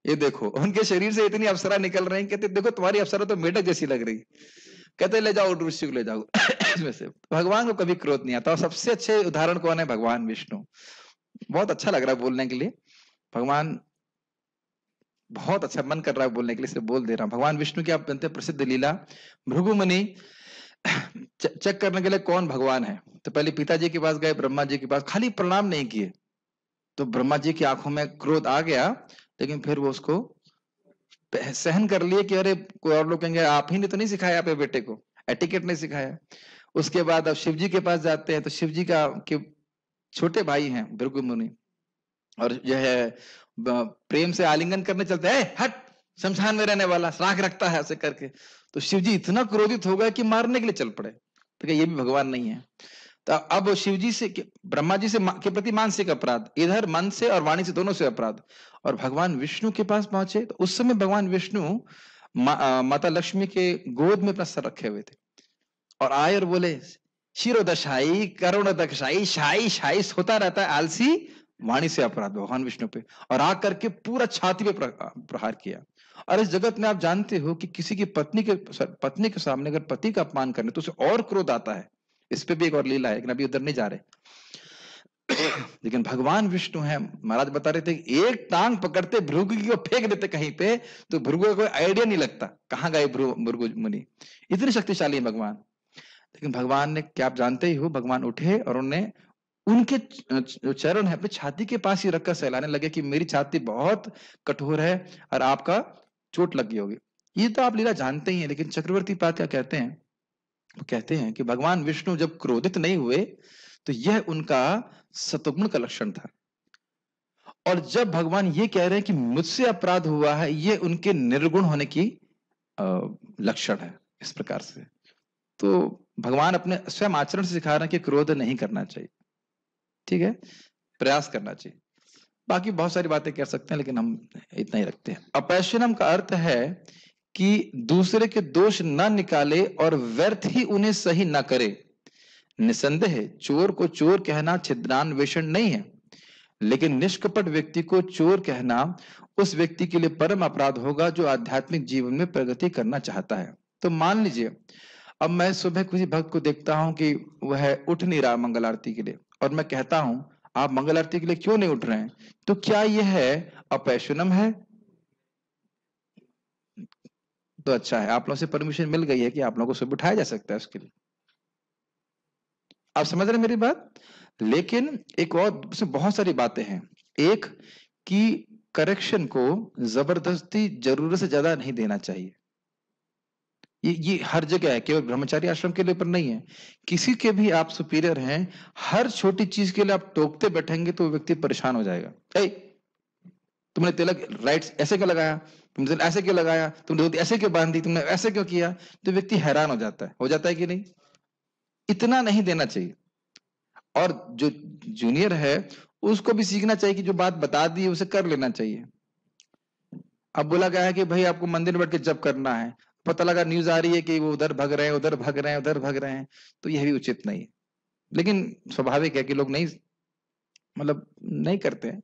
S1: ये देखो, उनके शरीर से इतनी अप्सरा निकल रही, कहते देखो तुम्हारी अप्सरा तो मेढक जैसी लग रही, कहते ले जाओ ऋषि को ले जाओ। इसमें से भगवान को कभी क्रोध नहीं आता। और सबसे अच्छे उदाहरण कौन है, भगवान विष्णु। बहुत अच्छा लग रहा है बोलने के लिए, भगवान बहुत अच्छा मन कर रहा है बोलने के लिए, इसलिए बोल दे रहा हूं। भगवान विष्णु की आप जानते हैं प्रसिद्ध लीला, भृगु मुनि चेक करने के लिए कौन भगवान है, तो पहले पिताजी के पास गए, ब्रह्मा जी के पास, खाली प्रणाम नहीं किए, तो ब्रह्मा जी की आंखों में क्रोध आ गया, लेकिन फिर वो उसको सहन कर लिए कि अरे कोई और लोग कहेंगे आप ही ने तो नहीं सिखाया अपने बेटे को, एटिकेट नहीं सिखाया। उसके बाद अब शिव जी के पास जाते हैं, तो शिव जी का के छोटे भाई हैं भृगु मुनि, और जो है प्रेम से आलिंगन करने चलते हैं, हट शमशान में रहने वाला, राख रखता है ऐसे करके। तो शिव जी इतना क्रोधित हो गए कि मारने के लिए चल पड़े, तो क्या ये भी भगवान नहीं है। तो अब शिव जी से, ब्रह्मा जी से के प्रति मानसिक अपराध, इधर मन से और वाणी से, दोनों से अपराध, और भगवान विष्णु के पास पहुंचे, तो उस समय भगवान विष्णु माता लक्ष्मी के गोद में अपना सर रखे हुए थे, और आए और बोले शिरोदशाई करुण दक्षाई शाई शाई, होता रहता है आलसी, वाणी से अपराध भगवान विष्णु पे, और आ करके पूरा छाती पे प्रहार किया। और इस जगत में आप जानते हो कि किसी की पत्नी के सामने अगर पति का अपमान करने, तो उसे और क्रोध आता है। इस पे भी एक और लीला है, लेकिन अभी उधर नहीं जा रहे। लेकिन भगवान विष्णु है, महाराज बता रहे थे एक टांग पकड़ते भृगु को फेंक देते कहीं पे, तो भृगु का कोई आइडिया नहीं लगता कहां गए भृगु मुनि, इतने शक्तिशाली है भगवान। लेकिन भगवान ने, क्या आप जानते ही हो, भगवान उठे और उन्हें उनके जो चरण है अपने छाती के पास ही रखकर सहलाने लगे कि मेरी छाती बहुत कठोर है और आपका चोट लगी होगी। ये तो आप लीला जानते ही हैं, लेकिन चक्रवर्ती पाद क्या कहते हैं, वो कहते हैं कि भगवान विष्णु जब क्रोधित नहीं हुए, तो यह उनका सतुगुण का लक्षण था, और जब भगवान ये कह रहे हैं कि मुझसे अपराध हुआ है, ये उनके निर्गुण होने की लक्षण है। इस प्रकार से तो भगवान अपने स्वयं आचरण से सिखा रहे हैं कि क्रोध नहीं करना चाहिए, ठीक है, प्रयास करना चाहिए। बाकी बहुत सारी बातें कर सकते हैं, लेकिन हम इतना ही रखते हैं। अपैशनम का अर्थ है कि दूसरे के दोष न निकाले और व्यर्थ ही उन्हें सही न करे। निसंदेह चोर को चोर कहना छिद्रान्वेषण नहीं है, लेकिन निष्कपट व्यक्ति को चोर कहना उस व्यक्ति के लिए परम अपराध होगा जो आध्यात्मिक जीवन में प्रगति करना चाहता है। तो मान लीजिए, अब मैं सुबह किसी भक्त को देखता हूं कि वह उठ नहीं रहा मंगल आरती के लिए, और मैं कहता हूं आप मंगल आरती के लिए क्यों नहीं उठ रहे हैं, तो क्या यह अपैशनम है? तो अच्छा है, आप लोगों से परमिशन मिल गई है कि आप लोगों को सुबह उठाया जा सकता है उसके लिए। आप समझ रहे हैं मेरी बात? लेकिन एक और उसमें बहुत सारी बातें हैं। एक कि करेक्शन को जबरदस्ती जरूरत से ज्यादा नहीं देना चाहिए। ये हर जगह है, केवल ब्रह्मचारी आश्रम के लिए पर नहीं है। किसी के भी आप सुपीरियर हैं, हर छोटी चीज के लिए आप टोकते बैठेंगे तो वो व्यक्ति परेशान हो जाएगा। तुमने तिलक राइट ऐसे क्यों लगाया, तुमने ऐसे क्यों लगाया, तुमने धोती ऐसे क्यों बांधी, तुमने ऐसे क्यों किया, तो व्यक्ति हैरान हो जाता है कि नहीं? इतना नहीं देना चाहिए। और जो जूनियर है उसको भी सीखना चाहिए कि जो बात बता दी उसे कर लेना चाहिए। अब बोला गया है कि भाई आपको मंदिर में बैठ के जप करना है, पता लगा न्यूज आ रही है कि वो उधर भग रहे हैं, उधर भग रहे हैं, उधर भग रहे हैं, तो यह भी उचित नहीं है। लेकिन स्वाभाविक है कि लोग नहीं, मतलब नहीं करते हैं,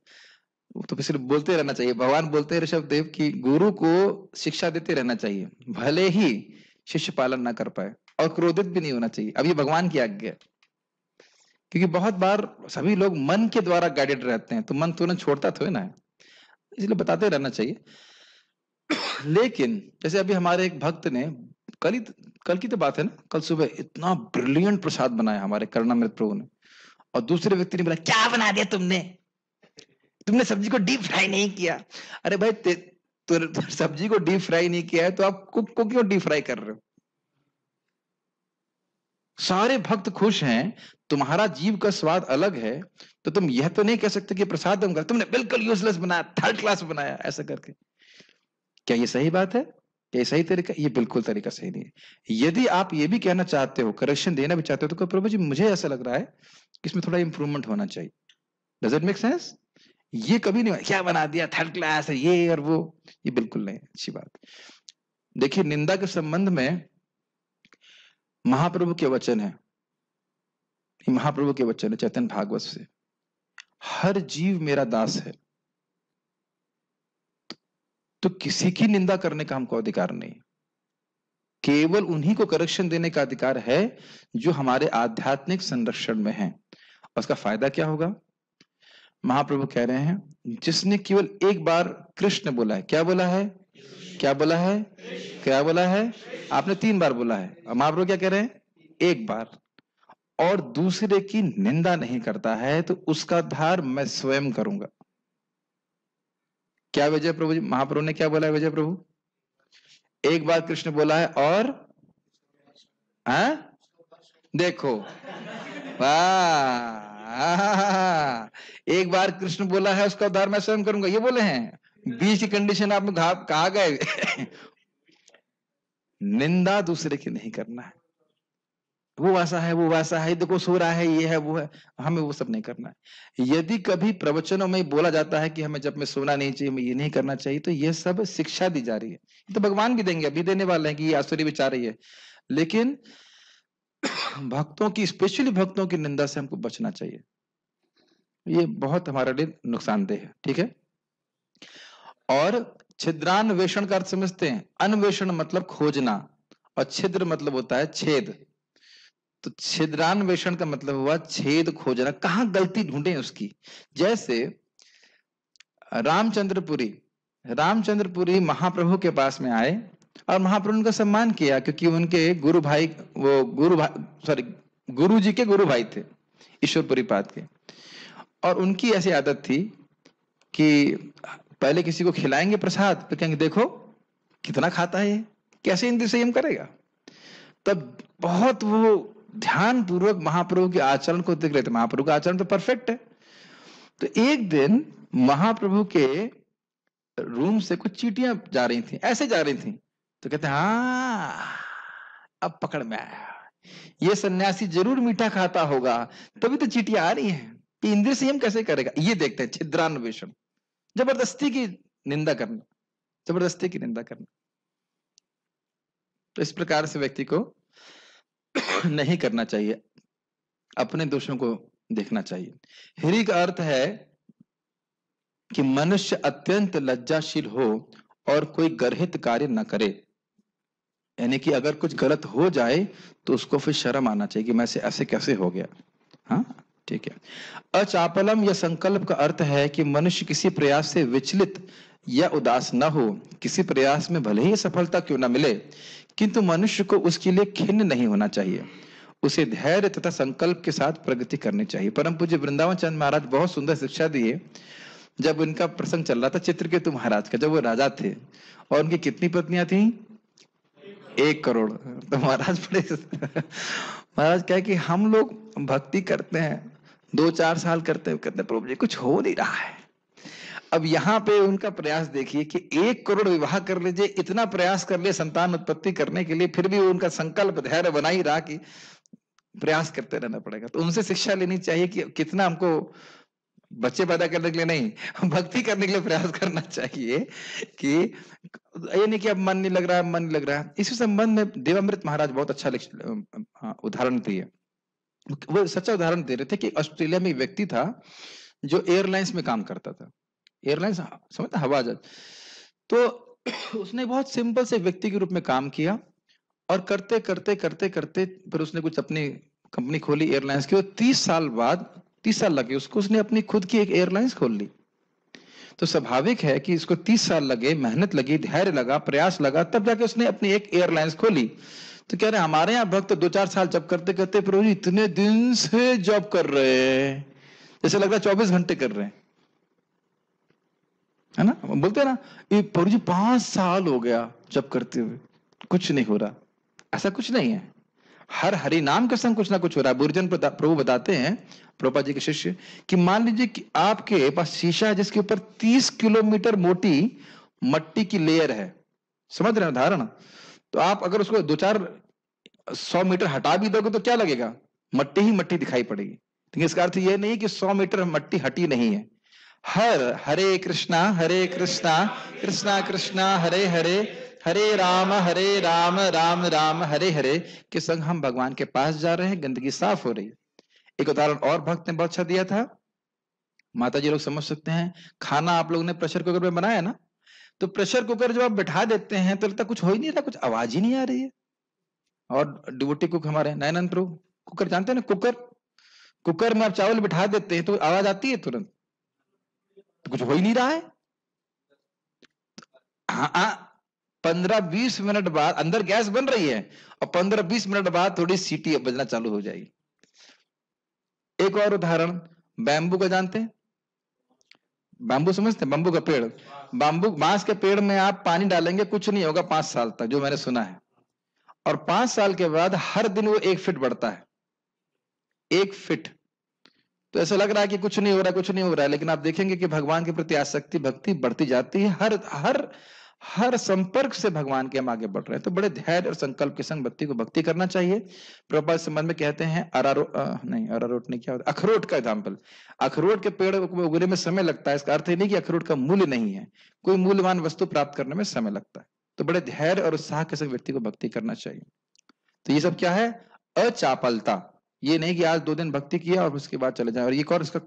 S1: तो फिर सिर्फ बोलते रहना चाहिए। भगवान बोलते हैं ऋषभ देव की गुरु को शिक्षा देते रहना चाहिए, भले ही शिष्य पालन ना कर पाए। और क्रोधित भी नहीं होना चाहिए। अब ये भगवान की आज्ञा है, क्योंकि बहुत बार सभी लोग मन के द्वारा गाइडेड रहते हैं, तो मन तुरंत छोड़ता थोड़ी ना है, इसलिए बताते रहना चाहिए। लेकिन जैसे अभी हमारे एक भक्त ने कल की तो बात है ना, कल सुबह इतना ब्रिलियंट प्रसाद बनाया हमारे करुणामृत प्रभु ने, और दूसरे व्यक्ति ने बोला क्या बना दिया तुमने, तुमने सब्जी को डीप फ्राई नहीं किया। अरे भाई तो सब्जी को डीप फ्राई नहीं किया है तो आप कुक को क्यों डीप फ्राई कर रहे हो? सारे भक्त खुश हैं, तुम्हारा जीव का स्वाद अलग है, तो तुम यह तो नहीं कह सकते कि प्रसाद तुमने बिल्कुल यूजलेस बनाया, थर्ड क्लास बनाया ऐसा करके। क्या ये सही बात है? क्या ये सही तरीका? ये बिल्कुल तरीका सही नहीं है। यदि आप ये भी कहना चाहते हो, करेक्शन देना भी चाहते हो, तो प्रभु जी मुझे ऐसा लग रहा है कि इसमें थोड़ा इंप्रूवमेंट होना चाहिए। Does it make sense? ये कभी नहीं, क्या बना दिया, थर्ड क्लास है ये और वो, ये बिल्कुल नहीं अच्छी बात। देखिए, निंदा के संबंध में महाप्रभु के वचन है, महाप्रभु के वचन है चैतन्य भागवत से, हर जीव मेरा दास है, तो किसी की निंदा करने का हमको अधिकार नहीं, केवल उन्हीं को करेक्शन देने का अधिकार है जो हमारे आध्यात्मिक संरक्षण में हैं। उसका फायदा क्या होगा? महाप्रभु कह रहे हैं जिसने केवल एक बार कृष्ण बोला है, क्या बोला है, क्या बोला है, क्या बोला है, आपने 3 बार बोला है, और महाप्रभु क्या कह रहे हैं, एक बार, और दूसरे की निंदा नहीं करता है तो उसका उद्धार मैं स्वयं करूंगा। क्या विजय प्रभु जी, महाप्रभु ने क्या बोला है विजय प्रभु? एक बार कृष्ण बोला है और देखो, वाह, एक बार कृष्ण बोला है उसका उद्धार मैं स्वयं करूंगा, ये बोले हैं। बीच की कंडीशन आप कहा गए निंदा दूसरे की नहीं करना है, वो ऐसा है, वो वैसा है, देखो सो रहा है, ये है, वो है, हमें वो सब नहीं करना है। यदि कभी प्रवचनों में बोला जाता है कि हमें जब में सोना नहीं चाहिए, हमें ये नहीं करना चाहिए, तो ये सब शिक्षा दी जा रही है, तो भगवान भी देंगे, अभी देने वाले हैं कि ये आसुरी विचार रही है। लेकिन भक्तों की, स्पेशली भक्तों की निंदा से हमको बचना चाहिए, ये बहुत हमारे लिए नुकसानदेह है, ठीक है। और छिद्रान्वेषण का अर्थ समझते हैं? अन्वेषण मतलब खोजना, और छिद्र मतलब होता है छेद, तो छिद्रान्वेषण का मतलब हुआ छेद खोजना, कहां गलती ढूंढे उसकी। जैसे रामचंद्रपुरी महाप्रभु के पास में आए और महाप्रभु ने उनका सम्मान किया, क्योंकि उनके गुरु जी के गुरु भाई थे, ईश्वरपुरी पाद के, और उनकी ऐसी आदत थी कि पहले किसी को खिलाएंगे प्रसाद, फिर कहेंगे देखो कितना खाता है ये, कैसे इंद्रिय संयम करेगा। तब बहुत वो ध्यान पूर्वक महाप्रभु के आचरण को देख रहे थे, महाप्रभु का आचरण तो परफेक्ट है। तो एक दिन महाप्रभु के रूम से कुछ चींटियां जा रही थी, ऐसे जा रही थी, तो कहते हाँ अब पकड़ में आया, ये सन्यासी जरूर मीठा खाता होगा, तभी तो चींटियां आ रही हैं, इंद्रिय संयम कैसे करेगा। ये देखते हैं छिद्रान्वेषण, जबरदस्ती की निंदा करना, जबरदस्ती की निंदा करना। तो इस प्रकार से व्यक्ति को नहीं करना चाहिए, अपने दोषों को देखना चाहिए। हिरी का अर्थ है कि मनुष्य अत्यंत लज्जाशील हो और कोई गर्हित कार्य न करे, यानी कि अगर कुछ गलत हो जाए तो उसको फिर शर्म आना चाहिए कि मैं से ऐसे कैसे हो गया। हाँ ठीक है। अचापलम या संकल्प का अर्थ है कि मनुष्य किसी प्रयास से विचलित या उदास न हो, किसी प्रयास में भले ही सफलता क्यों न मिले, किंतु मनुष्य को उसके लिए खिन्न नहीं होना चाहिए, उसे धैर्य तथा संकल्प के साथ प्रगति करनी चाहिए। परम पूज्य वृंदावन चंद महाराज बहुत सुंदर शिक्षा दी है। जब उनका प्रसंग चल रहा था चित्रकेतु महाराज का, जब वो राजा थे और उनकी कितनी पत्नियां थी? 1 करोड़। तो महाराज महाराज कहे कि हम लोग भक्ति करते हैं 2-4 साल करते हैं, कहते प्रभु जी कुछ हो नहीं रहा है। अब यहाँ पे उनका प्रयास देखिए कि 1 करोड़ विवाह कर लीजिए, इतना प्रयास कर लिए संतान उत्पत्ति करने के लिए, फिर भी उनका संकल्प धैर्य बना ही रहा कि प्रयास करते रहना पड़ेगा। तो उनसे शिक्षा लेनी चाहिए कि कितना हमको बच्चे पैदा करने के लिए नहीं, भक्ति करने के लिए प्रयास करना चाहिए, कि ये नहीं कि अब मन नहीं लग रहा है, मन नहीं लग रहा है। इसी संबंध में देवामृत महाराज बहुत अच्छा उदाहरण दिए। वो सच्चा उदाहरण दे रहे थे कि ऑस्ट्रेलिया में एक व्यक्ति था जो एयरलाइंस में काम करता था, एयरलाइंस समझता, हवाई जहाज। तो उसने बहुत सिंपल से व्यक्ति के रूप में काम किया और करते करते करते करते फिर उसने कुछ अपनी कंपनी खोली एयरलाइंस की, और 30 साल बाद, 30 साल लगे उसको, उसने अपनी खुद की एक एयरलाइंस खोल ली। तो स्वाभाविक है कि इसको 30 साल लगे, मेहनत लगी, धैर्य लगा, प्रयास लगा, तब जाके उसने अपनी एक एयरलाइंस खोली। तो कह रहे हमारे यहाँ भक्त 2-4 साल जब करते करते प्रभु जी इतने दिन से जॉब कर रहे हैं, जैसे लग रहा है 24 घंटे कर रहे हैं, है ना। बोलते हैं ना ये प्रभु जी 5 साल हो गया जब करते हुए, कुछ नहीं हो रहा। ऐसा कुछ नहीं है, हर हरि नाम के संग कुछ ना कुछ हो रहा है। बुर्जन प्रभु बताते हैं, प्रभुपाद जी के शिष्य, कि मान लीजिए कि आपके पास शीशा है जिसके ऊपर 30 किलोमीटर मोटी मट्टी की लेयर है, समझ रहे हैं उदाहरण। तो आप अगर उसको 2-4-100 मीटर हटा भी दोगे तो क्या लगेगा, मट्टी ही मट्टी दिखाई पड़ेगी। लेकिन इसका अर्थ यह नहीं कि 100 मीटर मट्टी हटी नहीं है। हरे कृष्णा कृष्णा कृष्णा हरे हरे, हरे राम राम राम हरे हरे के संग हम भगवान के पास जा रहे हैं, गंदगी साफ हो रही है। एक उदाहरण और भक्त ने बहुत अच्छा दिया था, माता जी लोग समझ सकते हैं। खाना आप लोगों ने प्रेशर कुकर में बनाया ना, तो प्रेशर कुकर जब आप बैठा देते हैं तो लगता कुछ हो ही नहीं रहा, कुछ आवाज ही नहीं आ रही है। और डिवोटी कुक हमारे नयनानंद प्रभु, कुकर जानते हैं ना, कुकर, कुकर में आप चावल बिठा देते हैं तो आवाज आती है तुरंत, तो कुछ हो ही नहीं रहा है। हाँ, 15-20 मिनट बाद अंदर गैस बन रही है और 15-20 मिनट बाद थोड़ी सीटी बजना चालू हो जाएगी। एक और उदाहरण, बैम्बू का जानते हैं, बैम्बू समझते हैं, बैम्बू का पेड़, बैम्बू बांस के पेड़ में आप पानी डालेंगे कुछ नहीं होगा 5 साल तक, जो मैंने सुना है। और 5 साल के बाद हर दिन वो 1 फीट बढ़ता है, 1 फीट। तो ऐसा लग रहा है कि कुछ नहीं हो रहा, कुछ नहीं हो रहा है, लेकिन आप देखेंगे कि भगवान के प्रति आसक्ति, भक्ति बढ़ती जाती है। हर हर हर संपर्क से भगवान के हम आगे बढ़ रहे हैं। तो बड़े धैर्य और संकल्प के संग भक्ति को भक्ति करना चाहिए। प्रभुपाद संबंध में कहते हैं अरारोट नहीं, क्या होता, अखरोट का एग्जाम्पल। अखरोट के पेड़ उगने में समय लगता है, इसका अर्थ नहीं कि अखरोट का मूल्य नहीं है, कोई मूल्यवान वस्तु प्राप्त करने में समय लगता है। तो बड़े धैर्य और उत्साह के संग व्यक्ति को भक्ति करना चाहिए। तो ये सब क्या है, अचापलता। ये नहीं कि आज 2 दिन भक्ति किया और उसके बाद चले जाए। और एक और इसका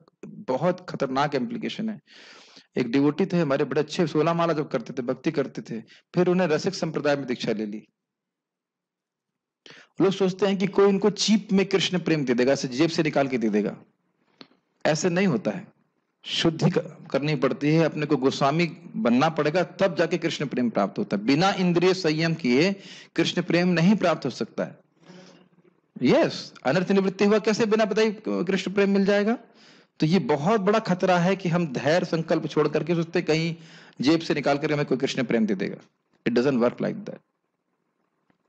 S1: बहुत खतरनाक इम्प्लीकेशन है। एक डिवोटी थे हमारे, बड़े अच्छे 16 माला जब करते थे, भक्ति करते थे, फिर उन्हें रसिक संप्रदाय में दीक्षा ले ली। लोग सोचते हैं कि कोई उनको चीप में कृष्ण प्रेम दे देगा, जेब से निकाल के दे देगा। ऐसे नहीं होता है, शुद्धि करनी पड़ती है, अपने को गोस्वामी बनना पड़ेगा, तब जाके कृष्ण प्रेम प्राप्त होता है। बिना इंद्रिय संयम किए कृष्ण प्रेम नहीं प्राप्त हो सकता है। यस, अनर्थ निवृत्ति हुआ कैसे बिना बताई कृष्ण प्रेम मिल जाएगा। तो ये बहुत बड़ा खतरा है कि हम धैर्य संकल्प छोड़ करके सोचते कहीं जेब से निकाल कर हमें कोई कृष्ण प्रेम दे देगा। It doesn't work like that.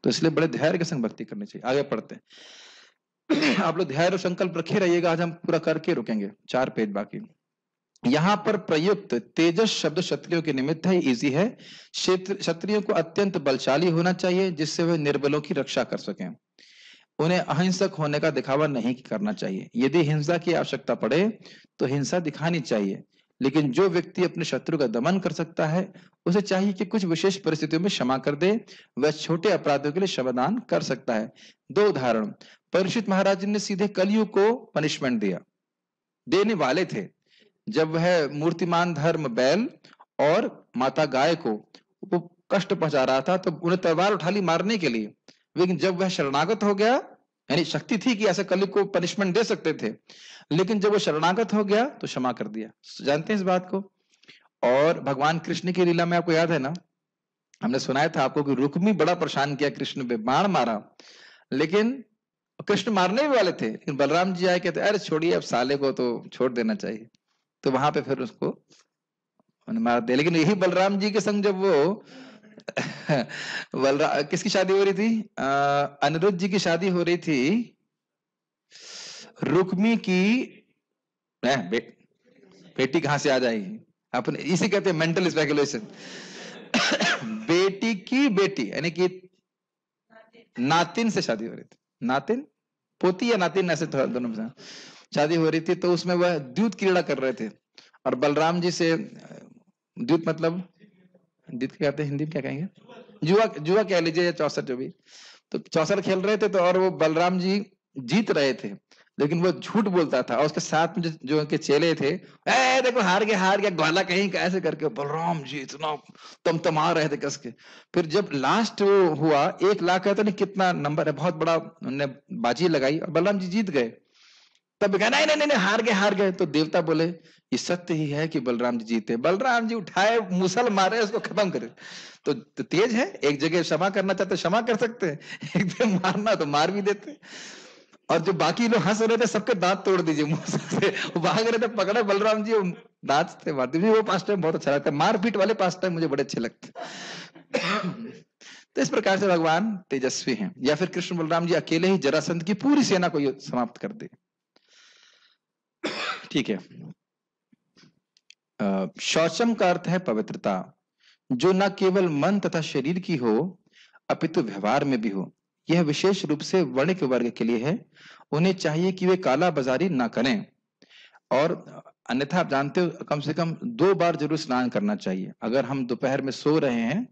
S1: तो इसलिए बड़े धैर्य के संग भक्ति करनी चाहिए। आगे पढ़ते हैं। आप लोग धैर्य और संकल्प रखे रहिएगा, आज हम पूरा करके रुकेंगे, 4 पेज बाकी। यहां पर प्रयुक्त तेजस शब्द क्षत्रियों के निमित्त है, इजी है। क्षत्रियों को अत्यंत बलशाली होना चाहिए जिससे वे निर्बलों की रक्षा कर सकें। उन्हें अहिंसक होने का दिखावा नहीं करना चाहिए। यदि हिंसा की आवश्यकता पड़े तो हिंसा दिखानी चाहिए, लेकिन जो व्यक्ति अपने शत्रु का दमन कर सकता है उसे चाहिए कि कुछ विशेष परिस्थितियों में क्षमा कर दे। वह छोटे अपराधों के लिए क्षमादान कर सकता है। 2 उदाहरण, परीक्षित महाराज ने सीधे कलयुग को पनिशमेंट दिया, देने वाले थे, जब वह मूर्तिमान धर्म बैल और माता गाय को वो कष्ट पहुंचा रहा था, तो उन्हें तलवार उठा ली मारने के लिए। लेकिन जब वह शरणागत हो गया, यानी शक्ति थी कि ऐसे कलयुग को पनिशमेंट दे सकते थे, लेकिन जब वो शरणागत हो गया तो क्षमा कर दिया। जानते हैं इस बात को। और भगवान कृष्ण की लीला में आपको याद है ना, हमने सुनाया था आपको कि रुक्मी बड़ा परेशान किया कृष्ण पे, बाण मारा, लेकिन कृष्ण मारने भी वाले थे, लेकिन बलराम जी आए, कहते अरे छोड़िए, अब साले को तो छोड़ देना चाहिए। तो वहां पे फिर उसको मार दिया। लेकिन यही बलराम जी के संग जब वो किसकी शादी हो रही थी, अनिरुद्ध जी की शादी हो रही थी, रुक्मी की बेटी कहां से आ जाएगी, अपन इसे कहते हैं मेंटल स्पेकुलेशन। बेटी की बेटी यानी कि नातिन से शादी हो रही थी, नातिन पोती या नातिन, ऐसे दोनों में शादी हो रही थी। तो उसमें वह द्यूत क्रीड़ा कर रहे थे, और बलराम जी से, द्यूत मतलब द्यूत क्या कहते हैं हिंदी में, क्या कहेंगे, जुआ कह लीजिए, या चौसर, जो भी। तो चौसर खेल रहे थे, तो और वो बलराम जी जीत रहे थे, लेकिन वो झूठ बोलता था। और उसके साथ में जो उनके चेले थे, ए देखो हार गया ग्वाला कहीं का, ऐसे करके बलराम जी इतना तमतमा रहे थे कस के। फिर जब लास्ट वो हुआ 1 लाख का, तो नहीं कितना नंबर है, बहुत बड़ा उन्होंने बाजी लगाई और बलराम जी जीत गए। तब कहा नहीं नहीं नहीं हार गए। तो देवता बोले ये सत्य ही है कि बलराम जी जीते। बलराम जी उठाए मुसल मारे, उसको खत्म करे। तो तेज है, एक जगह क्षमा करना चाहते क्षमा कर सकते हैं, एक जगह मारना तो मार भी देते। और जो बाकी लोग हंस रहे थे सबके दांत तोड़ दीजिए मुंह से, वो भाग रहे थे, पकड़े बलराम जी, दांत से मारते। वो पास टाइम बहुत अच्छा लगता है, मारपीट वाले पास टाइम मुझे बड़े अच्छे लगते हैं। तो इस प्रकार से भगवान तेजस्वी हैं। या फिर कृष्ण बलराम जी अकेले ही जरासंध की पूरी सेना को समाप्त कर दे। ठीक है। शौचम का अर्थ है पवित्रता, जो न केवल मन तथा शरीर की हो अपितु व्यवहार में भी हो। यह विशेष रूप से वणिक वर्ग के लिए है। उन्हें चाहिए कि वे काला बाजारी ना करें, और अन्यथा आप जानते हो कम से कम 2 बार जरूर स्नान करना चाहिए। अगर हम दोपहर में सो रहे हैं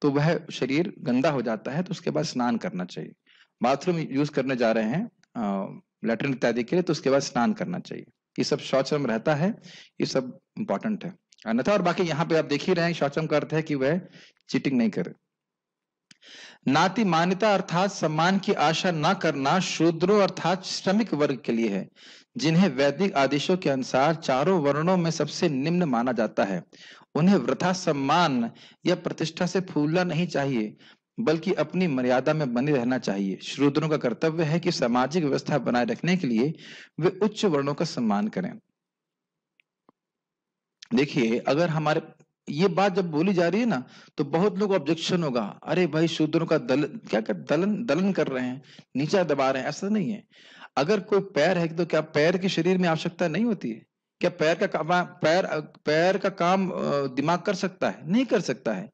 S1: तो वह शरीर गंदा हो जाता है, तो उसके बाद स्नान करना चाहिए। बाथरूम यूज करने जा रहे हैं लैट्रिन इत्यादि के लिए, तो उसके बाद स्नान करना चाहिए। ये सब शौचम रहता है, ये सब इंपॉर्टेंट है। अन्यथा और बाकी यहाँ पे आप देख ही रहे हैं, शौचम का अर्थ है कि वह चीटिंग नहीं करे। नाति मान्यता अर्थात सम्मान की आशा न करना शूद्रों अर्थात श्रमिक वर्ग के लिए है, जिन्हें वैदिक आदेशों के अनुसार चारों वर्णों में सबसे निम्न माना जाता है। उन्हें वृथा सम्मान या प्रतिष्ठा से फूलना नहीं चाहिए, बल्कि अपनी मर्यादा में बने रहना चाहिए। शूद्रों का कर्तव्य है कि सामाजिक व्यवस्था बनाए रखने के लिए वे उच्च वर्णों का सम्मान करें। देखिए, अगर हमारे ये बात जब बोली जा रही है ना, तो बहुत लोग ऑब्जेक्शन होगा, अरे भाई शूद्रों का दलन कर रहे हैं, नीचा दबा रहे हैं। ऐसा नहीं है। अगर कोई पैर है तो क्या पैर के शरीर में आवश्यकता नहीं होती है? क्या पैर का काम दिमाग कर सकता है? नहीं कर सकता है।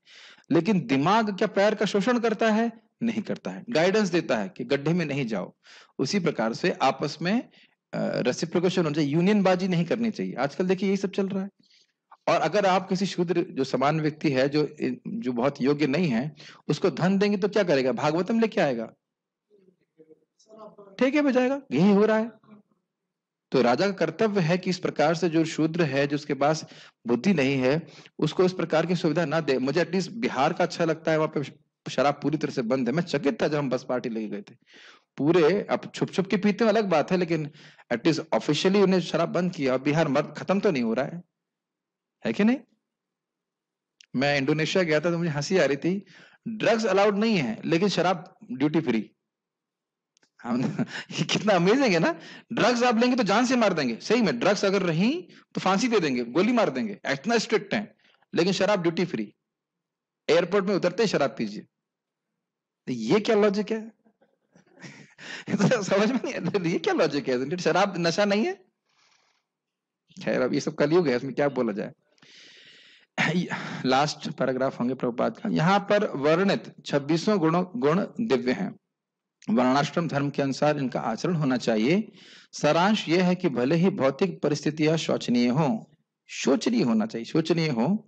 S1: लेकिन दिमाग क्या पैर का शोषण करता है? नहीं करता है। गाइडेंस देता है कि गड्ढे में नहीं जाओ। उसी प्रकार से आपस में रेसिप्रोकेशन होना चाहिए, यूनियनबाजी नहीं करनी चाहिए। आजकल देखिए यही सब चल रहा है। और अगर आप किसी शूद्र जो समान व्यक्ति है, जो बहुत योग्य नहीं है, उसको धन देंगे तो क्या करेगा? भागवतम लेके आएगा, ठेके पे जाएगा। यही हो रहा है। तो राजा का कर्तव्य है कि इस प्रकार से जो शूद्र है, जो उसके पास बुद्धि नहीं है, उसको इस प्रकार की सुविधा ना दे। मुझे एटलीस्ट बिहार का अच्छा लगता है, वहां पे शराब पूरी तरह से बंद है। मैं चकित था जब हम बस पार्टी लेके गए थे। पूरे अब छुप छुप के पीते अलग बात है, लेकिन एटलीस्ट ऑफिशियली उन्हें शराब बंद किया। और बिहार मर्द खत्म तो नहीं हो रहा है कि नहीं? मैं इंडोनेशिया गया था तो मुझे हंसी आ रही थी। ड्रग्स अलाउड नहीं है, लेकिन शराब ड्यूटी फ्री। हम ये कितना अमेजिंग है ना। ड्रग्स आप लेंगे तो जान से मार देंगे, सही में ड्रग्स अगर रही तो फांसी दे देंगे, गोली मार देंगे, इतना स्ट्रिक्ट है। लेकिन शराब ड्यूटी फ्री, एयरपोर्ट में उतरते ही शराब पीजिए। तो ये क्या लॉजिक है? तो समझ में नहीं आता, ये क्या लॉजिक है? शराब नशा नहीं है? खैर, अब ये सब कलयुग है, इसमें क्या बोला जाए। लास्ट पैराग्राफ होंगे प्रभुपाद का। यहाँ पर वर्णित 26 गुण दिव्य हैं। वर्णाश्रम धर्म के अनुसार इनका आचरण होना चाहिए। सारांश यह है कि भले ही भौतिक परिस्थितियां शोचनीय होना चाहिए, शोचनीय हो,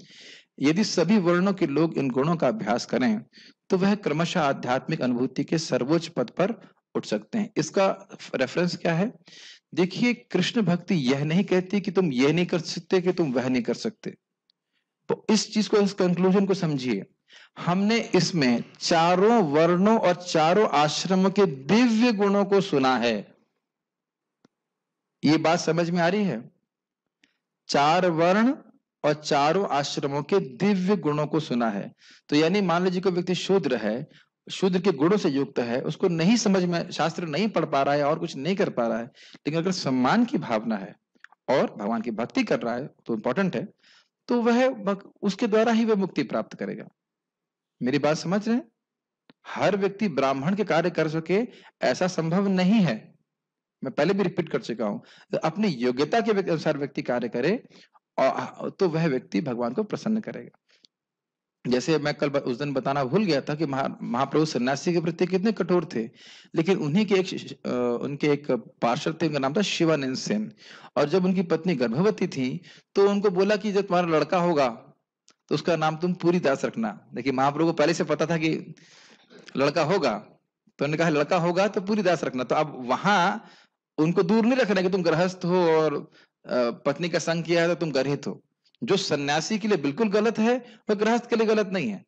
S1: यदि सभी वर्णों के लोग इन गुणों का अभ्यास करें तो वह क्रमशः आध्यात्मिक अनुभूति के सर्वोच्च पद पर उठ सकते हैं। इसका रेफरेंस क्या है? देखिए, कृष्ण भक्ति यह नहीं कहती कि तुम यह नहीं कर सकते, कि तुम वह नहीं कर सकते। तो इस चीज को, इस कंक्लूजन को समझिए। हमने इसमें चारों वर्णों और चारों आश्रमों के दिव्य गुणों को सुना है। ये बात समझ में आ रही है? 4 वर्ण और चारों आश्रमों के दिव्य गुणों को सुना है। तो यानी मान लीजिए कोई व्यक्ति शूद्र है, शूद्र के गुणों से युक्त है, उसको नहीं समझ में, शास्त्र नहीं पढ़ पा रहा है और कुछ नहीं कर पा रहा है, लेकिन अगर सम्मान की भावना है और भगवान की भक्ति कर रहा है तो इंपॉर्टेंट है, तो वह उसके द्वारा ही वह मुक्ति प्राप्त करेगा। मेरी बात समझ रहे हैं? हर व्यक्ति ब्राह्मण के कार्य कर सके ऐसा संभव नहीं है। मैं पहले भी रिपीट कर चुका हूं। तो अपनी योग्यता के अनुसार व्यक्ति कार्य करे और तो वह व्यक्ति भगवान को प्रसन्न करेगा। जैसे मैं कल उस दिन बताना भूल गया था कि महाप्रभु सन्यासी के प्रति कितने कठोर थे, लेकिन उन्हीं के उनके एक पार्षद थे, उनका नाम था शिवानंद सेन। और जब उनकी पत्नी गर्भवती थी तो उनको बोला कि जब तुम्हारा लड़का होगा तो उसका नाम तुम पूरी दास रखना। देखिए, महाप्रभु को पहले से पता था कि लड़का होगा, तो उन्होंने कहा लड़का होगा तो पूरी दास रखना। तो अब वहां उनको दूर नहीं रखना कि तुम गृहस्थ हो और पत्नी का संग किया है तो तुम गर्हित हो। जो सन्यासी के लिए बिल्कुल गलत है वह गृहस्थ के लिए गलत नहीं है,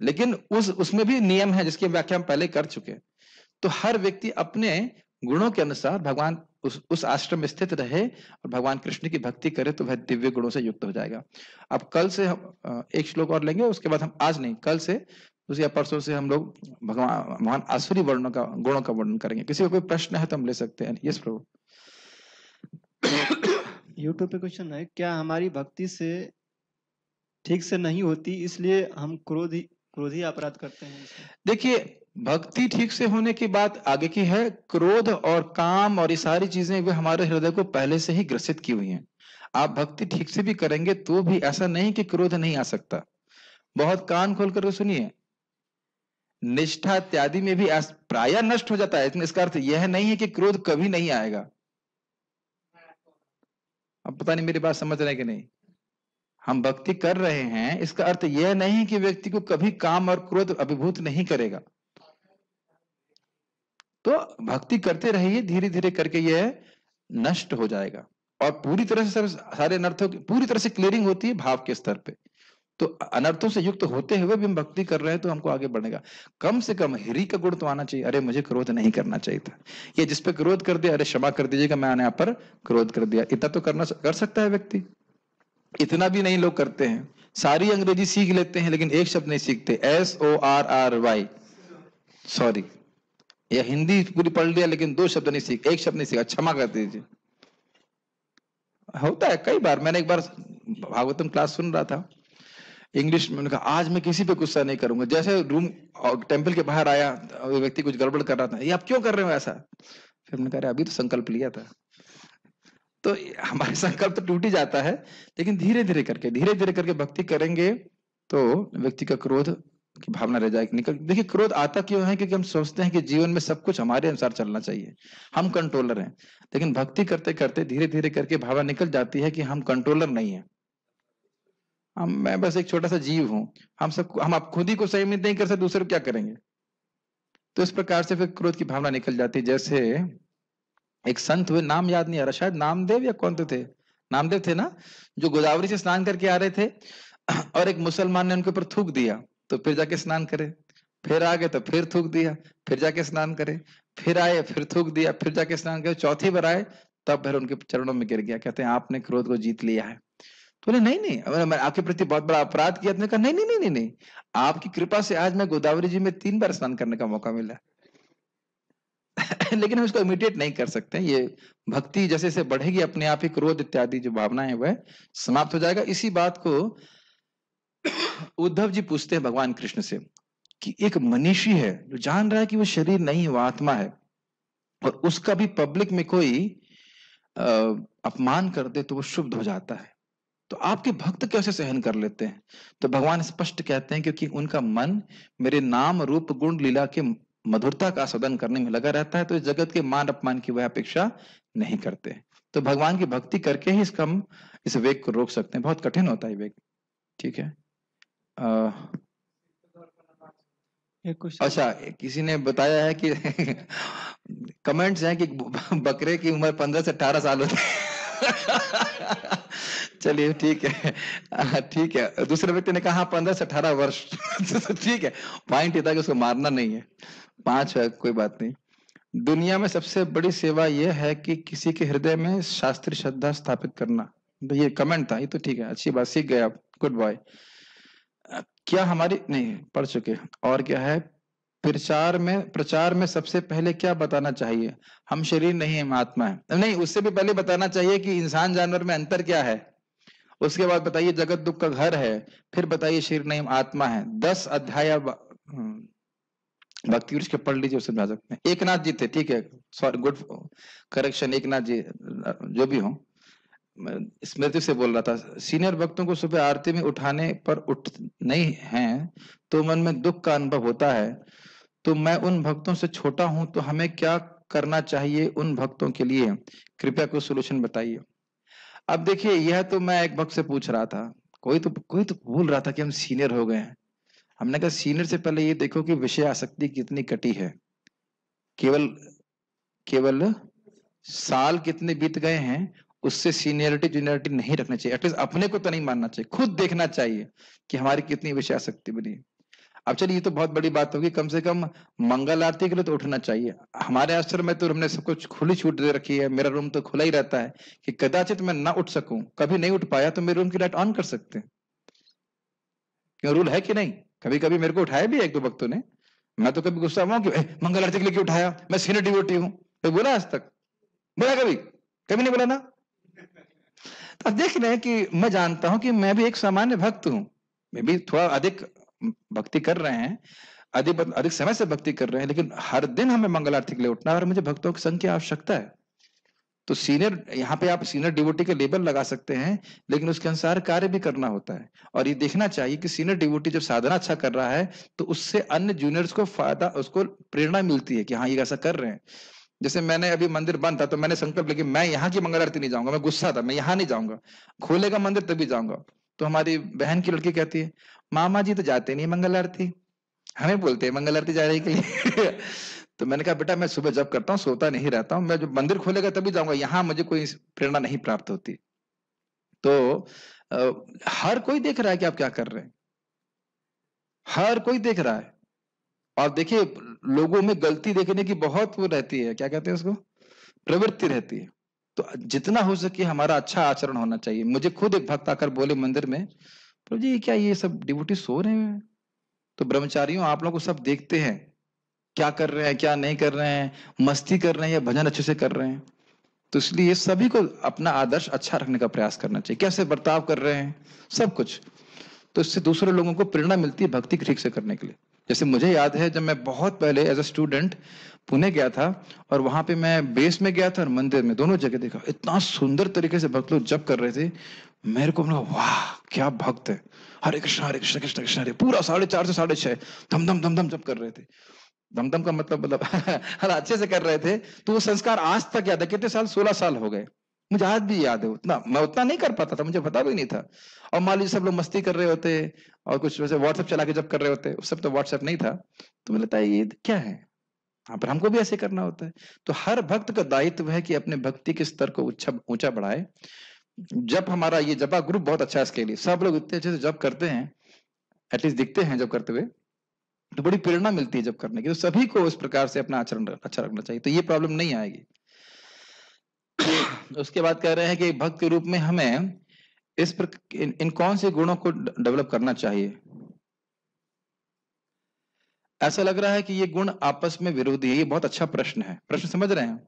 S1: लेकिन उसमें भी नियम है जिसकी व्याख्या हम पहले कर चुके हैं। तो हर व्यक्ति अपने गुणों के अनुसार भगवान उस आश्रम में स्थित रहे और भगवान कृष्ण की भक्ति करे तो वह दिव्य गुणों से युक्त हो जाएगा। अब कल से हम एक श्लोक और लेंगे, उसके बाद हम आज नहीं कल से उस या परसों से हम लोग भगवान आसुरी वर्णों का गुणों का वर्णन करेंगे। किसी को कोई प्रश्न है तो हम ले सकते हैं। यस प्रभु।
S3: यूट्यूब पे क्वेश्चन है, क्या हमारी भक्ति से ठीक से नहीं होती इसलिए हम क्रोधी अपराध करते हैं?
S1: देखिए, भक्ति ठीक से होने की बात आगे की है। क्रोध और काम और ये सारी चीजें वे हमारे हृदय को पहले से ही ग्रसित की हुई हैं। आप भक्ति ठीक से भी करेंगे तो भी ऐसा नहीं कि क्रोध नहीं आ सकता। बहुत कान खोल कर सुनिए, निष्ठा इत्यादि में भी प्राय नष्ट हो जाता है। इसका अर्थ यह नहीं है कि क्रोध कभी नहीं आएगा। अब पता नहीं मेरी बात समझ रहे हैं कि नहीं। हम भक्ति कर रहे हैं, इसका अर्थ यह नहीं कि व्यक्ति को कभी काम और क्रोध अभिभूत नहीं करेगा। तो भक्ति करते रहिए, धीरे धीरे करके यह नष्ट हो जाएगा और पूरी तरह से सारे अनर्थों की पूरी तरह से क्लियरिंग होती है भाव के स्तर पे। तो अनर्थों से युक्त होते हुए भी हम भक्ति कर रहे हैं तो हमको आगे बढ़ेगा। कम से कम हिरी का गुण तो आना चाहिए। अरे मुझे क्रोध नहीं करना चाहिए था, ये जिस पे क्रोध कर दिया, अरे क्षमा कर दीजिएगा मैंने यहाँ पर क्रोध कर दिया, इतना तो कर सकता है व्यक्ति। इतना भी नहीं लोग करते हैं। सारी अंग्रेजी सीख लेते हैं लेकिन एक शब्द नहीं सीखते, SORRY, सॉरी। या हिंदी पूरी पढ़ लिया लेकिन एक शब्द नहीं सीखा, क्षमा कर दीजिए। होता है कई बार। मैंने एक बार भागवतम क्लास सुन रहा था इंग्लिश में, कहा आज मैं किसी पे गुस्सा नहीं करूंगा। जैसे रूम और टेम्पल के बाहर आया, व्यक्ति कुछ गड़बड़ कर रहा था, ये आप क्यों कर रहे हो ऐसा? फिर मैंने कहा अभी तो संकल्प लिया था। तो हमारे संकल्प तो टूट ही जाता है, लेकिन धीरे धीरे करके भक्ति करेंगे तो व्यक्ति का क्रोध की भावना रह जाएगी निकल। देखिए, क्रोध आता क्यों है? क्योंकि हम सोचते हैं कि जीवन में सब कुछ हमारे अनुसार चलना चाहिए, हम कंट्रोलर हैं। लेकिन भक्ति करते करते धीरे धीरे करके भावना निकल जाती है कि हम कंट्रोलर नहीं है, मैं बस एक छोटा सा जीव हूं। हम आप खुद ही को सही में नहीं कर सकते, दूसरे को क्या करेंगे? तो इस प्रकार से फिर क्रोध की भावना निकल जाती है। जैसे एक संत हुए, नाम याद नहीं आ रहा, शायद नामदेव या कौन तो थे, नामदेव थे ना, जो गोदावरी से स्नान करके आ रहे थे और एक मुसलमान ने उनके ऊपर थूक दिया, तो फिर जाके स्नान करे। फिर आ गए तो फिर थूक दिया, फिर जाके स्नान करे। फिर आए, फिर थूक दिया, फिर जाके स्नान करे। चौथी बार आए तब फिर उनके चरणों में गिर गया। कहते हैं आपने क्रोध को जीत लिया है। तो बोले नहीं, मैं आपके प्रति बहुत बड़ा अपराध किया। कहा नहीं, आपकी कृपा से आज मैं गोदावरी जी में 3 बार स्नान करने का मौका मिला। लेकिन हम इसको इमिटेट नहीं कर सकते। ये भक्ति जैसे जैसे बढ़ेगी अपने आप ही क्रोध इत्यादि जो भावनाएं वह समाप्त हो जाएगा। इसी बात को उद्धव जी पूछते हैं भगवान कृष्ण से कि एक मनीषी है जो जान रहा है कि वो शरीर नहीं है, वो आत्मा है, और उसका भी पब्लिक में कोई अपमान कर दे तो वो शुद्ध हो जाता है, तो आपके भक्त कैसे सहन कर लेते हैं? तो भगवान स्पष्ट कहते हैं क्योंकि उनका मन मेरे नाम रूप गुण लीला के मधुरता का आस्वादन करने में लगा रहता है, तो इस जगत के मान अपमान की वह अपेक्षा नहीं करते। तो भगवान की भक्ति करके ही हम इस वेग को रोक सकते हैं। बहुत कठिन होता है वेग। ठीक है। अच्छा, किसी ने बताया है कि कमेंट्स हैं कि बकरे की उम्र 15 से 18 साल होती है। चलिए ठीक है। दूसरे व्यक्ति ने कहा 15 से 18 वर्ष। ठीक है, पॉइंट ये था कि उसको मारना नहीं है। 5 है, कोई बात नहीं। दुनिया में सबसे बड़ी सेवा यह है कि किसी के हृदय में शास्त्रीय श्रद्धा स्थापित करना। तो ये कमेंट था, ये तो ठीक है, अच्छी बात, सीख गए आप, गुड बॉय। क्या हमारी नहीं पढ़ चुके। और क्या है, प्रचार में सबसे पहले क्या बताना चाहिए? हम शरीर नहीं, हम आत्मा है। नहीं, उससे भी पहले बताना चाहिए कि इंसान जानवर में अंतर क्या है। उसके बाद बताइए जगत दुख का घर है, फिर बताइए शरीर नहीं, हम आत्मा है। 10 अध्याय भक्ति वृक्ष के पढ़ लीजिए, उससे समझा सकते हैं। एकनाथ जी थे, ठीक है, सॉरी, गुड करेक्शन, एकनाथ जी जो भी हो। स्मृति से बोल रहा था, सीनियर भक्तों को सुबह आरती में उठाने पर उठ नहीं है तो मन में दुख का अनुभव होता है। तो मैं उन भक्तों से छोटा हूं, तो हमें क्या करना चाहिए उन भक्तों के लिए? कृपया कोई सोल्यूशन बताइए। अब देखिए, यह तो मैं एक भक्त से पूछ रहा था, कोई तो बोल रहा था कि हम सीनियर हो गए हैं। हमने कहा सीनियर से पहले ये देखो कि विषय आसक्ति कितनी कटी है। केवल केवल साल कितने बीत गए हैं उससे सीनियरिटी जूनियरिटी नहीं रखना चाहिए। एटलीस्ट अपने को तो नहीं मानना चाहिए, खुद देखना चाहिए कि हमारी कितनी विषय आसक्ति बनी है। अब चलिए, ये तो बहुत बड़ी बात होगी, कम से कम मंगल आरती के लिए तो उठना चाहिए। हमारे आश्रम में तो हमने सब कुछ खुली छूट दे रखी है, मेरा रूम तो खुला ही रहता है कि कदाचित मैं ना उठ सकूं, कभी नहीं उठ पाया तो मेरे रूम की लाइट ऑन कर सकते हैं। क्यों, रूल है कि नहीं? कभी कभी मेरे को उठाया भी एक दो भक्तों ने, मैं तो कभी गुस्सा हुआ कि मंगल आरती के लिए क्यों उठाया, मैं सीनियर डिवोटी हूं। तो बोला आज तक? बोला कभी? कभी नहीं बोला ना। तो देख रहे हैं कि मैं जानता हूं कि मैं भी एक सामान्य भक्त हूं, मैं भी थोड़ा अधिक भक्ति कर रहे हैं, अधिक अधिक समय से भक्ति कर रहे हैं, लेकिन हर दिन हमें मंगल आरती के लिए उठना है और मुझे भक्तों की संख्या आवश्यकता है। तो सीनियर, यहाँ पे आप सीनियर डिवोटी के लेबल लगा सकते हैं, लेकिन उसके अनुसार कार्य भी करना होता है। और ये देखना चाहिए कि सीनियर डिवोटी जब साधना अच्छा कर रहा है तो उससे अन्य जूनियर्स को फायदा, उसको प्रेरणा मिलती है कि हाँ ये ऐसा कर रहे हैं। जैसे मैंने अभी मंदिर बंद था तो मैंने संकल्प लिया कि मैं यहाँ की मंगल आरती नहीं जाऊंगा, मैं गुस्सा था, मैं यहाँ नहीं जाऊंगा, खोलेगा मंदिर तभी जाऊंगा। तो हमारी बहन की लड़की कहती है, मामा जी तो जाते नहीं मंगल आरती, हमें बोलते हैं मंगल आरती जा रही के लिए। तो मैंने कहा बेटा मैं सुबह जब करता हूँ सोता नहीं रहता हूँ, मैं जब मंदिर खोलेगा तभी जाऊंगा, यहाँ मुझे कोई प्रेरणा नहीं प्राप्त होती। तो हर कोई देख रहा है कि आप क्या कर रहे हैं, हर कोई देख रहा है। और देखिए, लोगों में गलती देखने की बहुत वो रहती है, क्या कहते हैं उसको, प्रवृत्ति रहती है। तो जितना हो सके हमारा अच्छा आचरण होना चाहिए। मुझे खुद एक भक्त आकर बोले मंदिर में, प्रभु जी क्या ये सब डिवोटी सो रहे हैं? तो ब्रह्मचारियों, आप लोग को सब देखते हैं क्या कर रहे हैं क्या नहीं कर रहे हैं, मस्ती कर रहे हैं या भजन अच्छे से कर रहे हैं। तो इसलिए सभी को अपना आदर्श अच्छा रखने का प्रयास करना चाहिए, कैसे बर्ताव कर रहे हैं सब कुछ। तो इससे दूसरे लोगों को प्रेरणा मिलती है भक्ति ठीक से करने के लिए। जैसे मुझे याद है जब मैं बहुत पहले एज अ स्टूडेंट पुणे गया था, और वहां पे मैं बेस में गया था और मंदिर में, दोनों जगह देखा इतना सुंदर तरीके से भक्त लोग जप कर रहे थे। मेरे को लगा वाह क्या भक्त है, हरे कृष्ण कृष्ण कृष्ण हरे, पूरा 4:30 से 6:30 धम धम धम धम जप कर रहे थे। दमदम का मतलब हर अच्छे से कर रहे थे। तो वो संस्कार आज तक याद है, कितने साल, 16 साल हो गए, मुझे आज भी याद है। उतना मैं उतना नहीं कर पाता था, मुझे पता भी नहीं था। और मान लीजिए सब लोग मस्ती कर रहे होते और कुछ वैसे व्हाट्सएप चला के जब कर रहे होते, उस सब तो व्हाट्सएप नहीं था, तो मुझे लगता है ये क्या है, हाँ पर हमको भी ऐसे करना होता है। तो हर भक्त का दायित्व है कि अपने भक्ति के स्तर को ऊंचा बढ़ाए। जब हमारा ये जपा ग्रुप बहुत अच्छा है इसके लिए, सब लोग इतने अच्छे से जब करते हैं, एटलीस्ट दिखते हैं जब करते हुए, तो बड़ी प्रेरणा मिलती है जब करने की। तो सभी को उस प्रकार से अपना आचरण अच्छा रखना चाहिए, तो ये प्रॉब्लम नहीं आएगी। उसके बाद कह रहे हैं कि भक्त के रूप में हमें इन कौन से गुणों को डेवलप करना चाहिए। ऐसा लग रहा है कि ये गुण आपस में विरोधी है। ये बहुत अच्छा प्रश्न है, प्रश्न समझ रहे हैं?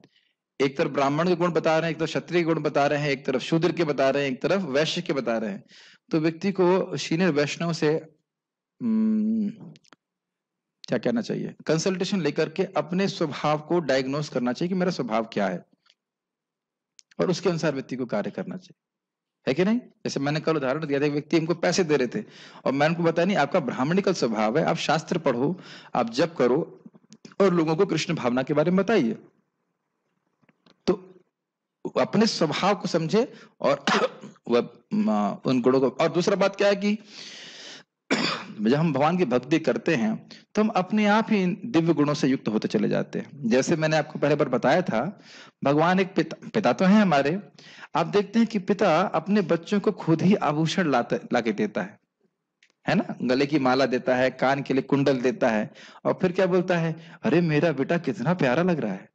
S1: एक तरफ ब्राह्मण के गुण बता रहे हैं, एक तरफ क्षत्रिय गुण बता रहे हैं, एक तरफ शूद्र के बता रहे हैं, एक तरफ वैश्य के बता रहे हैं। तो व्यक्ति को सीनियर वैष्णव से क्या कहना चाहिए, कंसल्टेशन लेकर के अपने स्वभाव को डायग्नोस करना चाहिए कि मेरा स्वभाव क्या है, और उसके अनुसार व्यक्ति को कार्य करना चाहिए, है कि नहीं? जैसे मैंने कल उदाहरण दिया था, एक व्यक्ति हमको पैसे दे रहे थे और मैंने उनको बताया नहीं, आपका ब्राह्मणिकल स्वभाव है, आप शास्त्र पढ़ो, आप जप करो और लोगों को कृष्ण भावना के बारे में बताइए। तो अपने स्वभाव को समझे और उन गुणों को। और दूसरा बात क्या है कि जब हम भगवान की भक्ति करते हैं तो हम अपने आप ही दिव्य गुणों से युक्त होते चले जाते हैं। जैसे मैंने आपको पहले बार बताया था, भगवान एक पिता तो हैं हमारे। आप देखते हैं कि पिता अपने बच्चों को खुद ही आभूषण लाके देता है ना, गले की माला देता है, कान के लिए कुंडल देता है, और फिर क्या बोलता है, अरे मेरा बेटा कितना प्यारा लग रहा है।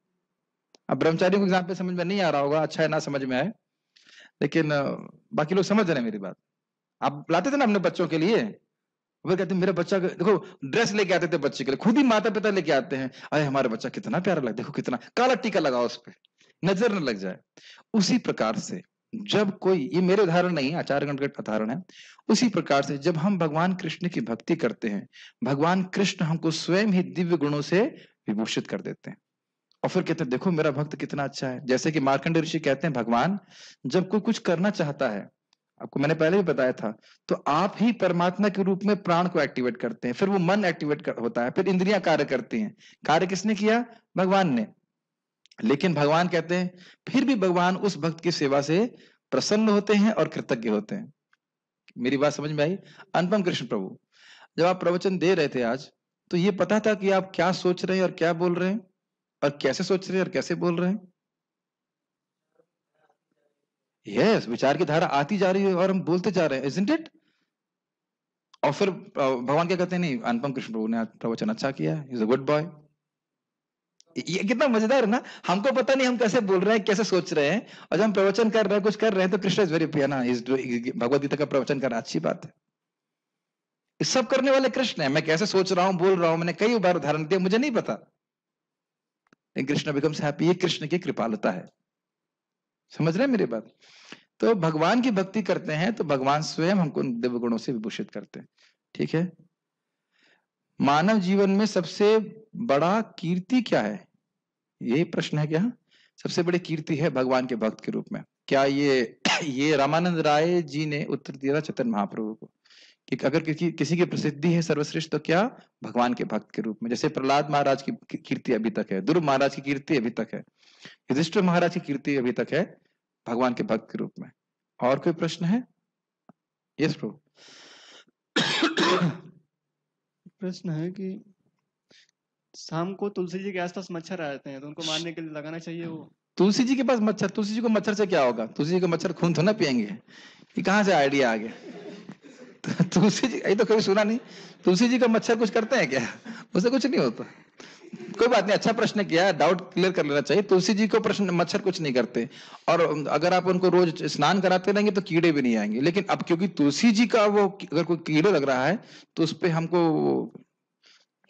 S1: अब ब्रह्मचारियों को एग्जाम्पल समझ में नहीं आ रहा होगा, अच्छा है ना समझ में आए, लेकिन बाकी लोग समझ रहे हैं मेरी बात। आप लाते थे ना अपने बच्चों के लिए, वो कहते मेरा बच्चा, देखो ड्रेस लेके आते थे बच्चे के लिए, खुद ही माता पिता लेके आते हैं, अरे हमारा बच्चा कितना प्यारा लग, देखो कितना काला टीका लगाओ उस पर, नजर न लग जाए। उसी प्रकार से जब कोई, ये मेरे उदाहरण नहीं, आचार्यगण का उदाहरण है, उसी प्रकार से जब हम भगवान कृष्ण की भक्ति करते हैं, भगवान कृष्ण हमको स्वयं ही दिव्य गुणों से विभूषित कर देते हैं, और फिर कहते हैं देखो मेरा भक्त कितना अच्छा है। जैसे कि मार्कंडेय ऋषि कहते हैं, भगवान जब कोई कुछ करना चाहता है, आपको मैंने पहले भी बताया था, तो आप ही परमात्मा के रूप में प्राण को एक्टिवेट करते हैं, फिर वो मन एक्टिवेट होता है, फिर इंद्रियां कार्य करती हैं। कार्य किसने किया? भगवान ने। लेकिन भगवान कहते हैं फिर भी भगवान उस भक्त की सेवा से प्रसन्न होते हैं और कृतज्ञ होते हैं। मेरी बात समझ में आई? अनुपम कृष्ण प्रभु जब आप प्रवचन दे रहे थे आज, तो ये पता था कि आप क्या सोच रहे हैं और क्या बोल रहे हैं? और कैसे सोच रहे हैं और कैसे बोल रहे हैं? यस, विचार की धारा आती जा रही है और हम बोलते जा रहे हैं, इजंट इट? और फिर भगवान क्या कहते हैं, नहीं अनुपम कृष्ण प्रभु ने प्रवचन अच्छा किया, इज अ गुड बॉय। ये कितना मजेदार है ना, हमको पता नहीं हम कैसे बोल रहे हैं, कैसे सोच रहे हैं, और जब हम प्रवचन कर रहे हैं, कुछ कर रहे हैं, तो कृष्ण इज वेरी प्रिय ना, भगवद गीता का प्रवचन कर रहा है, अच्छी बात है। ये सब करने वाले कृष्ण है। मैं कैसे सोच रहा हूं, बोल रहा हूं, मैंने कई बार उदाहरण दिया, मुझे नहीं पता, लेकिन कृष्ण बिकम्स हैप्पी। ये कृष्ण की कृपालुता है। समझ रहे हैं मेरी बात? तो भगवान की भक्ति करते हैं तो भगवान स्वयं हमको दिव्य गुणों से विभूषित करते हैं। ठीक है। मानव जीवन में सबसे बड़ा कीर्ति क्या है, यही प्रश्न है। क्या सबसे बड़ी कीर्ति है भगवान के भक्त के रूप में? क्या ये रामानंद राय जी ने उत्तर दिया चैतन्य महाप्रभु को कि अगर किसी की प्रसिद्धि है सर्वश्रेष्ठ तो क्या भगवान के भक्त के रूप में। जैसे प्रहलाद महाराज की कीर्ति अभी तक है, ध्रुव महाराज की कीर्ति अभी तक है, युधिष्ठिर महाराज की कीर्ति अभी तक है भगवान के भक्त के रूप में। और कोई प्रश्न है? यस प्रभु।
S3: प्रश्न है कि शाम को तुलसी जी के आसपास मच्छर आ जाते हैं, तो उनको मारने के लिए लगाना चाहिए वो?
S1: तुलसी जी के पास मच्छर? तुलसी जी को मच्छर से क्या होगा? तुलसी जी को मच्छर खून थोड़ा ना पियेंगे, ये कहाँ से आइडिया आ गया? तुलसी जी, ये तो कभी सुना नहीं। तुलसी जी का मच्छर कुछ करते हैं क्या? उससे कुछ नहीं होता। कोई बात नहीं, अच्छा प्रश्न किया, डाउट क्लियर कर लेना चाहिए। तुलसी जी को प्रश्न मच्छर कुछ नहीं करते, और अगर आप उनको रोज स्नान कराते रहेंगे तो कीड़े भी नहीं आएंगे। लेकिन अब क्योंकि तुलसी जी का वो अगर कोई कीड़े लग रहा है तो उस पर हमको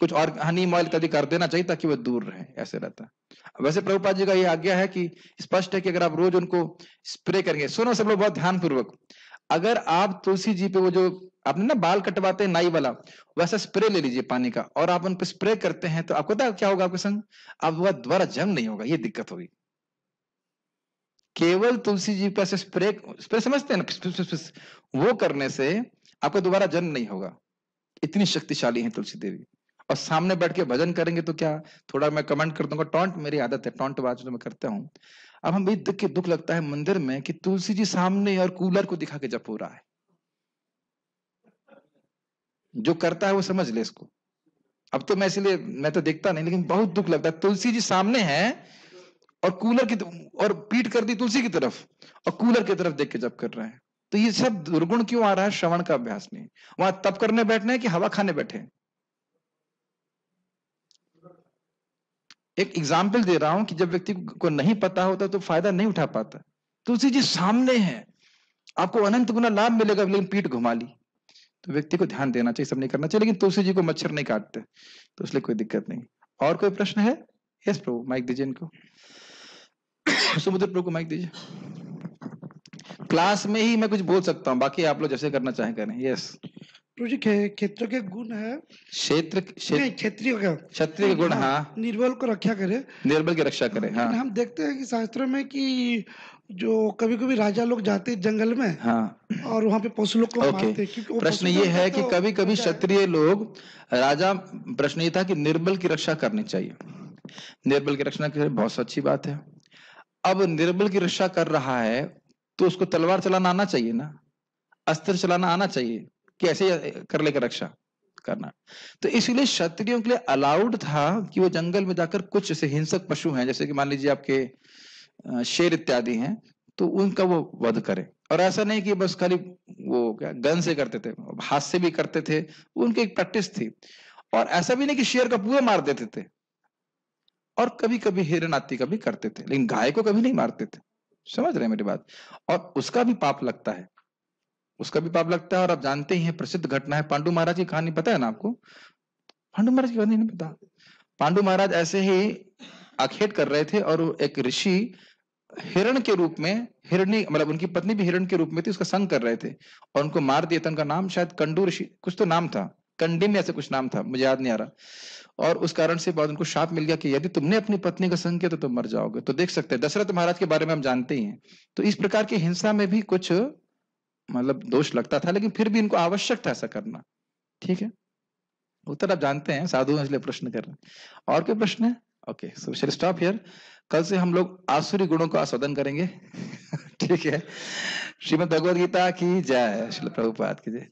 S1: कुछ और हनी ऑयल इत्यादि कर देना चाहिए ताकि वो दूर रहे, ऐसे रहता है। वैसे प्रभुपाद जी का ये आज्ञा है कि स्पष्ट है कि अगर आप रोज उनको स्प्रे करेंगे, सुनो सब लोग बहुत ध्यान पूर्वक, अगर आप तुलसी जी पे वो जो आपने ना बाल कटवाते हैं नाई वाला, वैसा स्प्रे ले लीजिए पानी का, और आप उन पे स्प्रे करते हैं तो आपको पता है क्या होगा आपके संग? अब वह दोबारा जंग नहीं होगा, ये दिक्कत होगी। केवल तुलसी जी पे स्प्रे स्प्रे समझते हैं ना, फिस, फिस, फिस, वो करने से आपको दोबारा जन्म नहीं होगा। इतनी शक्तिशाली है तुलसी देवी। और सामने बैठ के भजन करेंगे तो क्या, थोड़ा मैं कमेंट कर दूंगा, टॉन्ट मेरी आदत है, टॉन्ट बात जो मैं करता हूँ। अब हम भी देख के दुख लगता है मंदिर में कि तुलसी जी सामने और कूलर को दिखा के जप हो रहा है। जो करता है वो समझ ले इसको। अब तो मैं इसलिए मैं तो देखता नहीं, लेकिन बहुत दुख लगता है, तुलसी जी सामने है और कूलर की और पीठ कर दी तुलसी की तरफ और कूलर की तरफ देख के जप कर रहे हैं। तो ये सब दुर्गुण क्यों आ रहा है? श्रवण का अभ्यास नहीं। वहां तप करने बैठने कि हवा खाने बैठे। एक एग्जाम्पल दे रहा हूं कि जब व्यक्ति को नहीं पता होता तो फायदा नहीं उठा पाता। तुलसी जी सामने है, आपको अनंत गुना लाभ मिलेगा, लेकिन पीठ घुमा ली। तो व्यक्ति को ध्यान देना चाहिए, सब नहीं करना चाहिए, लेकिन तुलसी जी को मच्छर नहीं काटते तो इसलिए कोई दिक्कत नहीं। और कोई प्रश्न है? यस प्रभु, माइक दीजिए इनको। समुद्र प्रभु को माइक दीजिए। क्लास में ही मैं कुछ बोल सकता हूँ, बाकी आप लोग जैसे करना चाहें करें। यस
S4: प्रभु जी, क्षेत्र के गुण है,
S1: क्षेत्रीय
S4: क्षत्रिय
S1: के गुण, हाँ,
S4: निर्बल को रक्षा करे,
S1: निर्बल की रक्षा करे। हाँ,
S4: हम देखते हैं कि शास्त्रों में कि जो कभी कभी राजा लोग जाते हैं जंगल में,
S1: हाँ,
S4: और वहां पे पशु लोग को मारते हैं, क्योंकि
S1: प्रश्न ये है कि कभी कभी क्षत्रिय लोग राजा, प्रश्न ये था कि निर्बल की रक्षा करनी चाहिए। निर्बल की रक्षा करनी बहुत अच्छी बात है। अब निर्बल की रक्षा कर रहा है तो उसको तलवार चलाना आना चाहिए ना, अस्त्र चलाना आना चाहिए, कि ऐसे कर लेकर रक्षा करना। तो इसलिए क्षत्रियों के लिए अलाउड था कि वो जंगल में जाकर कुछ ऐसे हिंसक पशु हैं, जैसे कि मान लीजिए आपके शेर इत्यादि हैं, तो उनका वो वध करे। और ऐसा नहीं कि बस खाली वो क्या गन से करते थे, हाथ से भी करते थे, उनकी एक प्रैक्टिस थी। और ऐसा भी नहीं कि शेर का पूरा मार देते थे, और कभी कभी हिरण आदि का भी करते थे, लेकिन गाय को कभी नहीं मारते थे। समझ रहे हैं मेरी बात? और उसका भी पाप लगता है, उसका भी पाप लगता है। और आप जानते ही हैं, प्रसिद्ध घटना है, पांडु महाराज की कहानी पता है ना आपको? पांडु महाराज की कहानी नहीं पता? पांडु महाराज ऐसे ही आखेट कर रहे थे और एक ऋषि हिरण के रूप में, हिरणी मतलब उनकी पत्नी भी हिरण के रूप में थी, उसका संग कर रहे थे और उनको मार दिया था। उनका नाम शायद कंडू ऋषि कुछ तो नाम था, कंडिम ऐसे कुछ नाम था, मुझे याद नहीं आ रहा। और उस कारण से बाद उनको शाप मिल गया कि यदि तुमने अपनी पत्नी का संग किया तो तुम मर जाओगे। तो देख सकते हैं, दशरथ महाराज के बारे में हम जानते ही हैं। तो इस प्रकार की हिंसा में भी कुछ मतलब दोष लगता था, लेकिन फिर भी इनको आवश्यक था ऐसा करना। ठीक है, उत्तर आप जानते हैं, साधु हैं इसलिए प्रश्न कर रहे हैं। और कोई प्रश्न है? Okay, so shall stop here. कल से हम लोग आसुरी गुणों का आस्वादन करेंगे। ठीक है, श्रीमद् भगवद गीता की जय, श्रील प्रभुपाद की जय।